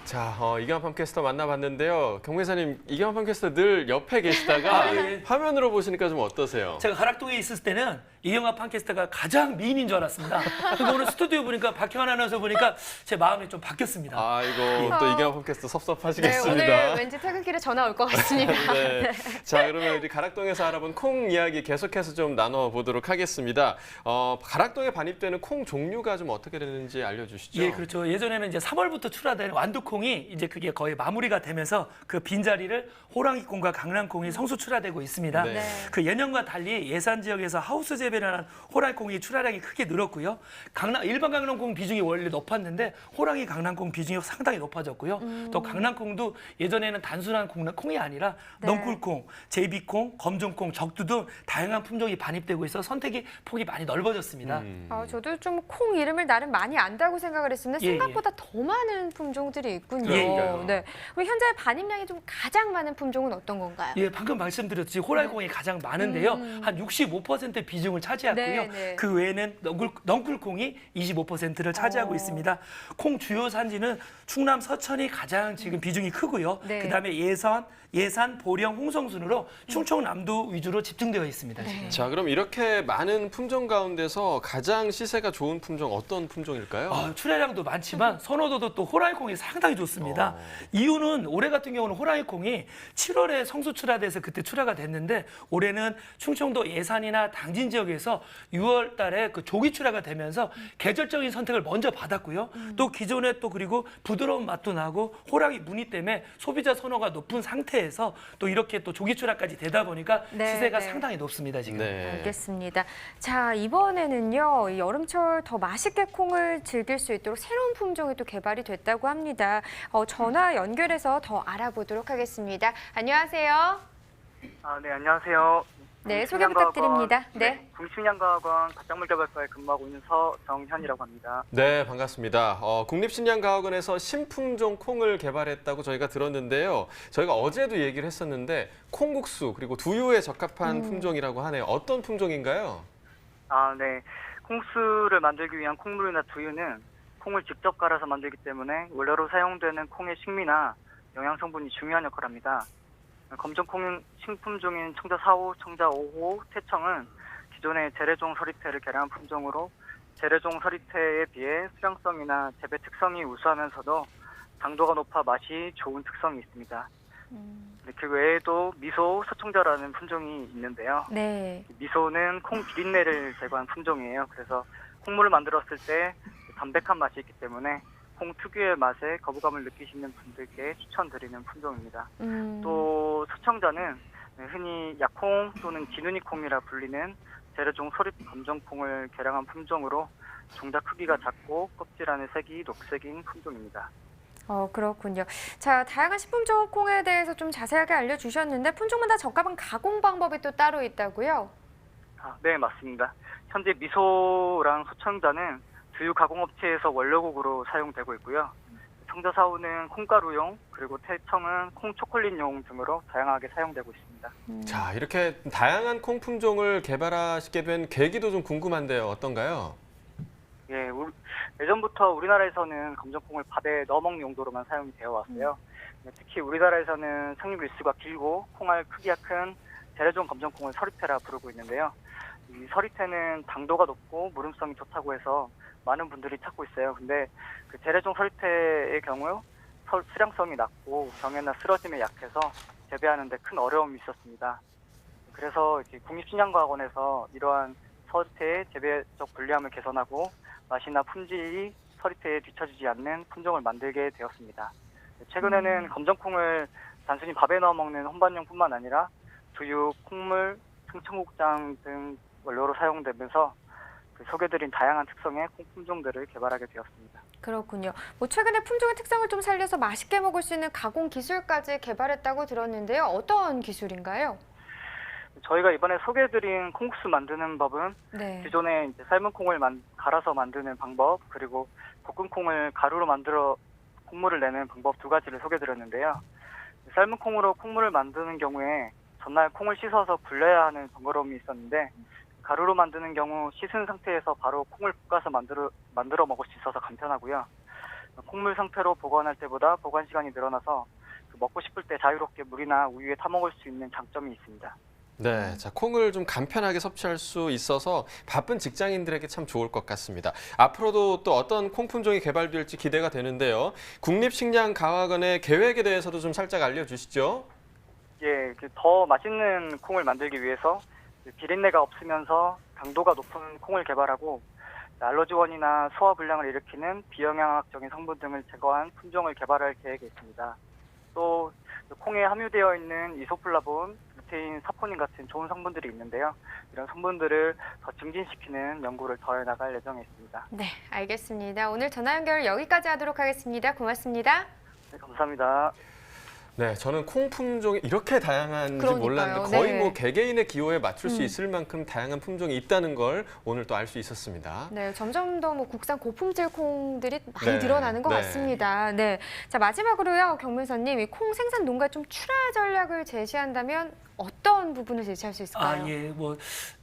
자, 이경환 팜캐스터 만나봤는데요. 경매사님, 이경환 팜캐스터 늘 옆에 계시다가 화면으로 보시니까 좀 어떠세요? 제가 가락동에 있을 때는 이영하 판캐스터가 가장 미인인 줄 알았습니다. 근데 오늘 스튜디오 보니까 박형환 아나운서 보니까 제 마음이 좀 바뀌었습니다. 아이고, 또 이경환 팜캐스터 네, 섭섭하시겠습니다. 오늘 왠지 퇴근길에 전화 올 것 같습니다. 네. 자, 그러면 우리 가락동에서 알아본 콩 이야기 계속해서 좀 나눠보도록 하겠습니다. 가락동에 반입되는 콩 종류가 좀 어떻게 되는지 알려주시죠. 예, 그렇죠. 예전에는 이제 3월부터 출하된 완두콩이 이제 그게 거의 마무리가 되면서 그 빈자리를 호랑이콩과 강낭콩이 성수 출하되고 있습니다. 네. 그 예년과 달리 예산 지역에서 하우스 재배를 하는 호랑이콩이 출하량이 크게 늘었고요. 일반 강낭콩 비중이 원래 높았는데 호랑이 강낭콩 비중이 상당히 높아졌고요. 또 강낭콩도 예전에는 단순한 콩이 아니라 넝쿨콩, 제비콩, 검정콩, 적두 등 다양한 품종이 반입되고 있어 선택의 폭이 많이 넓어졌습니다. 저도 좀 콩 이름을 나름 많이 안다고 생각을 했으면 예, 생각보다 더 많은 품종들이 있군요. 그러니까요. 네. 그럼 현재 반입량이 좀 가장 많은 품종은 어떤 건가요? 예, 방금 말씀드렸듯이 호랑이콩이 가장 많은데요. 한 65% 비중을 차지하고요. 네, 네. 그 외에는 넝쿨콩이 25%를 차지하고 있습니다. 콩 주요 산지는 충남 서천이 가장 지금 비중이 크고요. 네. 그다음에 예산, 보령, 홍성 순으로 충청남도 위주로 집중되어 있습니다. 지금. 자, 그럼 이렇게 많은 품종 가운데서 가장 시세가 좋은 품종 어떤 품종일까요? 출하량도 많지만 선호도도 또 호랑이콩이 상당히 좋습니다. 이유는 올해 같은 경우는 호랑이콩이 7월에 성수 출하돼서 그때 출하가 됐는데 올해는 충청도 예산이나 당진 지역에서 6월 달에 그 조기 출하가 되면서 계절적인 선택을 먼저 받았고요. 또 기존에 또 그리고 부드러운 맛도 나고 호랑이 무늬 때문에 소비자 선호가 높은 상태에서 또 이렇게 또 조기 출하까지 되다 보니까 네, 시세가 네. 상당히 높습니다, 지금. 네. 알겠습니다. 자, 이번에는요, 이 여름철 더 맛있게 콩을 즐길 수 있도록 새로운 품종이 또 개발이 됐다고 합니다. 전화 연결해서 더 알아보도록 하겠습니다. 안녕하세요. 네, 안녕하세요. 네, 소개 부탁드립니다. 네. 국립식량과학원 밭작물개발과에 근무하고 있는 서정현이라고 합니다. 네, 반갑습니다. 국립식량과학원에서 신품종 콩을 개발했다고 저희가 들었는데요. 저희가 어제도 얘기를 했었는데 콩국수 그리고 두유에 적합한 품종이라고 하네요. 어떤 품종인가요? 네. 콩국수를 만들기 위한 콩물이나 두유는 콩을 직접 갈아서 만들기 때문에 원래로 사용되는 콩의 식미나 영양 성분이 중요한 역할을 합니다. 검정콩 신품종인 청자 4호, 청자 5호, 태청은 기존의 재래종 서리태를 개량한 품종으로 재래종 서리태에 비해 수량성이나 재배 특성이 우수하면서도 당도가 높아 맛이 좋은 특성이 있습니다. 그 외에도 미소 서청자라는 품종이 있는데요. 네. 미소는 콩 비린내를 제거한 품종이에요. 그래서 콩물을 만들었을 때 담백한 맛이 있기 때문에 콩 특유의 맛에 거부감을 느끼시는 분들께 추천드리는 품종입니다. 또 서청자는 흔히 약콩 또는 기누니콩이라 불리는 재래종 서리 검정콩을 개량한 품종으로 종자 크기가 작고 껍질 안의 색이 녹색인 품종입니다. 그렇군요. 자, 다양한 식품종 콩에 대해서 좀 자세하게 알려주셨는데 품종마다 적합한 가공 방법이 또 따로 있다고요? 네, 맞습니다. 현재 미소랑 소청자는 두유 가공업체에서 원료국으로 사용되고 있고요. 청자사우는 콩가루용, 그리고 태청은 콩초콜릿용 등으로 다양하게 사용되고 있습니다. 자, 이렇게 다양한 콩 품종을 개발하시게 된 계기도 좀 궁금한데요. 어떤가요? 예, 예전부터 우리나라에서는 검정콩을 밥에 넣어 먹는 용도로만 사용이 되어 왔어요. 특히 우리나라에서는 생육 일수가 길고 콩알 크기가 큰 재래종 검정콩을 서리태라 부르고 있는데요. 이 서리태는 당도가 높고 무름성이 좋다고 해서 많은 분들이 찾고 있어요. 근데 그 재래종 서리태의 경우 수량성이 낮고 병에나 쓰러짐에 약해서 재배하는 데 큰 어려움이 있었습니다. 그래서 이제 국립식량과학원에서 이러한 서리태의 재배적 불리함을 개선하고 맛이나 품질이 서리태에 뒤처지지 않는 품종을 만들게 되었습니다. 최근에는 검정콩을 단순히 밥에 넣어 먹는 혼밥용뿐만 아니라 두유, 콩물, 청국장 등 원료로 사용되면서 소개드린 다양한 특성의 콩 품종들을 개발하게 되었습니다. 그렇군요. 최근에 품종의 특성을 좀 살려서 맛있게 먹을 수 있는 가공 기술까지 개발했다고 들었는데요. 어떤 기술인가요? 저희가 이번에 소개해드린 콩국수 만드는 법은 기존에 이제 삶은 콩을 갈아서 만드는 방법, 그리고 볶은 콩을 가루로 만들어 콩물을 내는 방법 두 가지를 소개해드렸는데요. 삶은 콩으로 콩물을 만드는 경우에 전날 콩을 씻어서 불려야 하는 번거로움이 있었는데 가루로 만드는 경우 씻은 상태에서 바로 콩을 볶아서 만들어 먹을 수 있어서 간편하고요. 콩물 상태로 보관할 때보다 보관 시간이 늘어나서 먹고 싶을 때 자유롭게 물이나 우유에 타 먹을 수 있는 장점이 있습니다. 네, 자, 콩을 좀 간편하게 섭취할 수 있어서 바쁜 직장인들에게 참 좋을 것 같습니다. 앞으로도 또 어떤 콩 품종이 개발될지 기대가 되는데요. 국립식량과학원의 계획에 대해서도 좀 살짝 알려주시죠. 예, 더 맛있는 콩을 만들기 위해서 비린내가 없으면서 강도가 높은 콩을 개발하고 알러지원이나 소화불량을 일으키는 비영양학적인 성분 등을 제거한 품종을 개발할 계획이 있습니다. 또 콩에 함유되어 있는 이소플라본, 루테인, 사포닌 같은 좋은 성분들이 있는데요. 이런 성분들을 더 증진시키는 연구를 더해 나갈 예정에 있습니다. 네, 알겠습니다. 오늘 전화 연결 여기까지 하도록 하겠습니다. 고맙습니다. 네, 감사합니다. 네, 저는 콩 품종이 이렇게 다양한지 그러니까요. 몰랐는데 거의 네. 개개인의 기호에 맞출 수 있을 만큼 다양한 품종이 있다는 걸 오늘 또 알 수 있었습니다. 네, 점점 더 국산 고품질 콩들이 많이 네, 늘어나는 것 네. 같습니다. 네, 자 마지막으로요, 경문서님, 이 콩 생산 농가 좀 출하 전략을 제시한다면 어떤 부분을 제시할 수 있을까요? 예,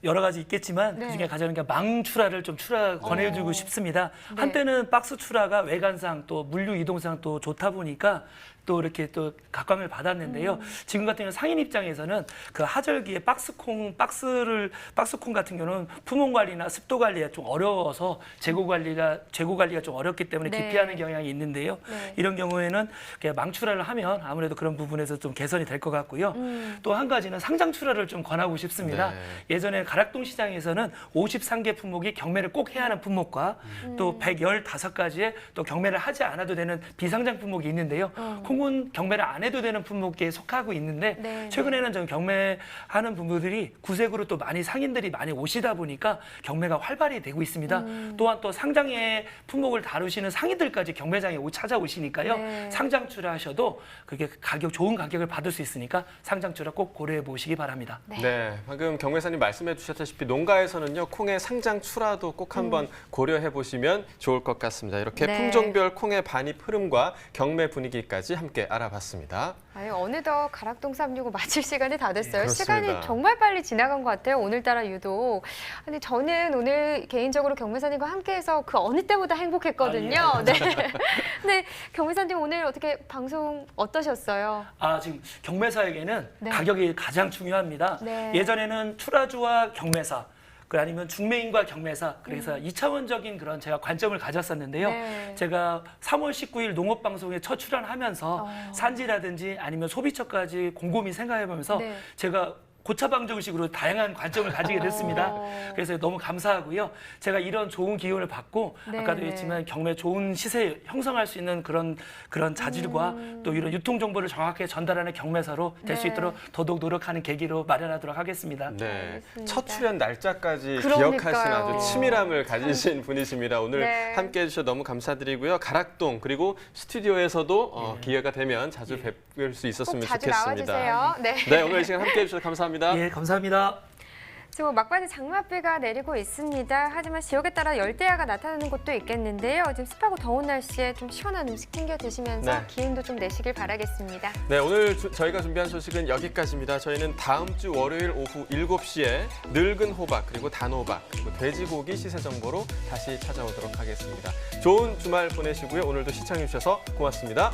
여러 가지 있겠지만 그중에 가장 망출하를 좀 권해주고 싶습니다. 네. 한때는 박스 출하가 외관상 또 물류 이동상 또 좋다 보니까 또 이렇게 또 각광을 받았는데요. 지금 같은 경우는 상인 입장에서는 그 하절기에 박스콩 같은 경우는 품온 관리나 습도 관리가 좀 어려워서 재고 관리가 좀 어렵기 때문에 기피하는 경향이 있는데요. 이런 경우에는 망출하를 하면 아무래도 그런 부분에서 좀 개선이 될 것 같고요. 또 한 가지는 상장 출하를 좀 권하고 싶습니다. 예전에 가락동 시장에서는 53개 품목이 경매를 꼭 해야 하는 품목과 또 115가지의 또 경매를 하지 않아도 되는 비상장 품목이 있는데요. 콩은 경매를 안 해도 되는 품목에 속하고 있는데 최근에는 좀 경매하는 분들이 구색으로 또 상인들이 많이 오시다 보니까 경매가 활발히 되고 있습니다. 또한 또 상장의 품목을 다루시는 상인들까지 경매장에 찾아오시니까요. 상장 출하하셔도 그게 좋은 가격을 받을 수 있으니까 상장 출하 꼭 고려해 보시기 바랍니다. 네, 방금 경매사님 말씀해 주셨다시피 농가에서는요, 콩의 상장 출하도 꼭 한번 고려해 보시면 좋을 것 같습니다. 이렇게 품종별 콩의 반입 흐름과 경매 분위기까지 함께 알아봤습니다. 어느덧 가락동 365 마칠 시간이 다 됐어요. 그렇습니다. 시간이 정말 빨리 지나간 것 같아요. 오늘따라 유독. 근데 저는 오늘 개인적으로 경매사님과 함께해서 그 어느 때보다 행복했거든요. 네. 근데 경매사님 오늘 어떻게 방송 어떠셨어요? 지금 경매사에게는 가격이 가장 중요합니다. 예전에는 출하주와 경매사, 아니면 중매인과 경매사, 그래서 2차원적인 그런 제가 관점을 가졌었는데요. 제가 3월 19일 농업방송에 첫 출연하면서 산지라든지 아니면 소비처까지 곰곰이 생각해보면서 제가 고차방정식으로 다양한 관점을 가지게 됐습니다. 그래서 너무 감사하고요. 제가 이런 좋은 기운을 받고 네, 아까도 네. 했지만 경매 좋은 시세 형성할 수 있는 그런 자질과 또 이런 유통 정보를 정확하게 전달하는 경매사로 될 수 네. 있도록 더더욱 노력하는 계기로 마련하도록 하겠습니다. 네, 알겠습니다. 첫 출연 날짜까지 그러니까요. 기억하시는 아주 치밀함을 가지신 분이십니다. 오늘 네. 함께해 주셔서 너무 감사드리고요. 가락동 그리고 스튜디오에서도 기회가 되면 자주 뵐 수 꼭 있었으면 자주 좋겠습니다. 나와주세요. 네. 네, 오늘 이 시간 함께해 주셔서 감사합니다. 예, 감사합니다. 지금 막바지 장맛비가 내리고 있습니다. 하지만 지역에 따라 열대야가 나타나는 곳도 있겠는데요. 지금 습하고 더운 날씨에 좀 시원한 음식 챙겨 드시면서 네. 기운도 좀 내시길 바라겠습니다. 네, 오늘 저희가 준비한 소식은 여기까지입니다. 저희는 다음 주 월요일 오후 7시에 늙은 호박 그리고 단호박 그리고 돼지고기 시세 정보로 다시 찾아오도록 하겠습니다. 좋은 주말 보내시고요. 오늘도 시청해 주셔서 고맙습니다.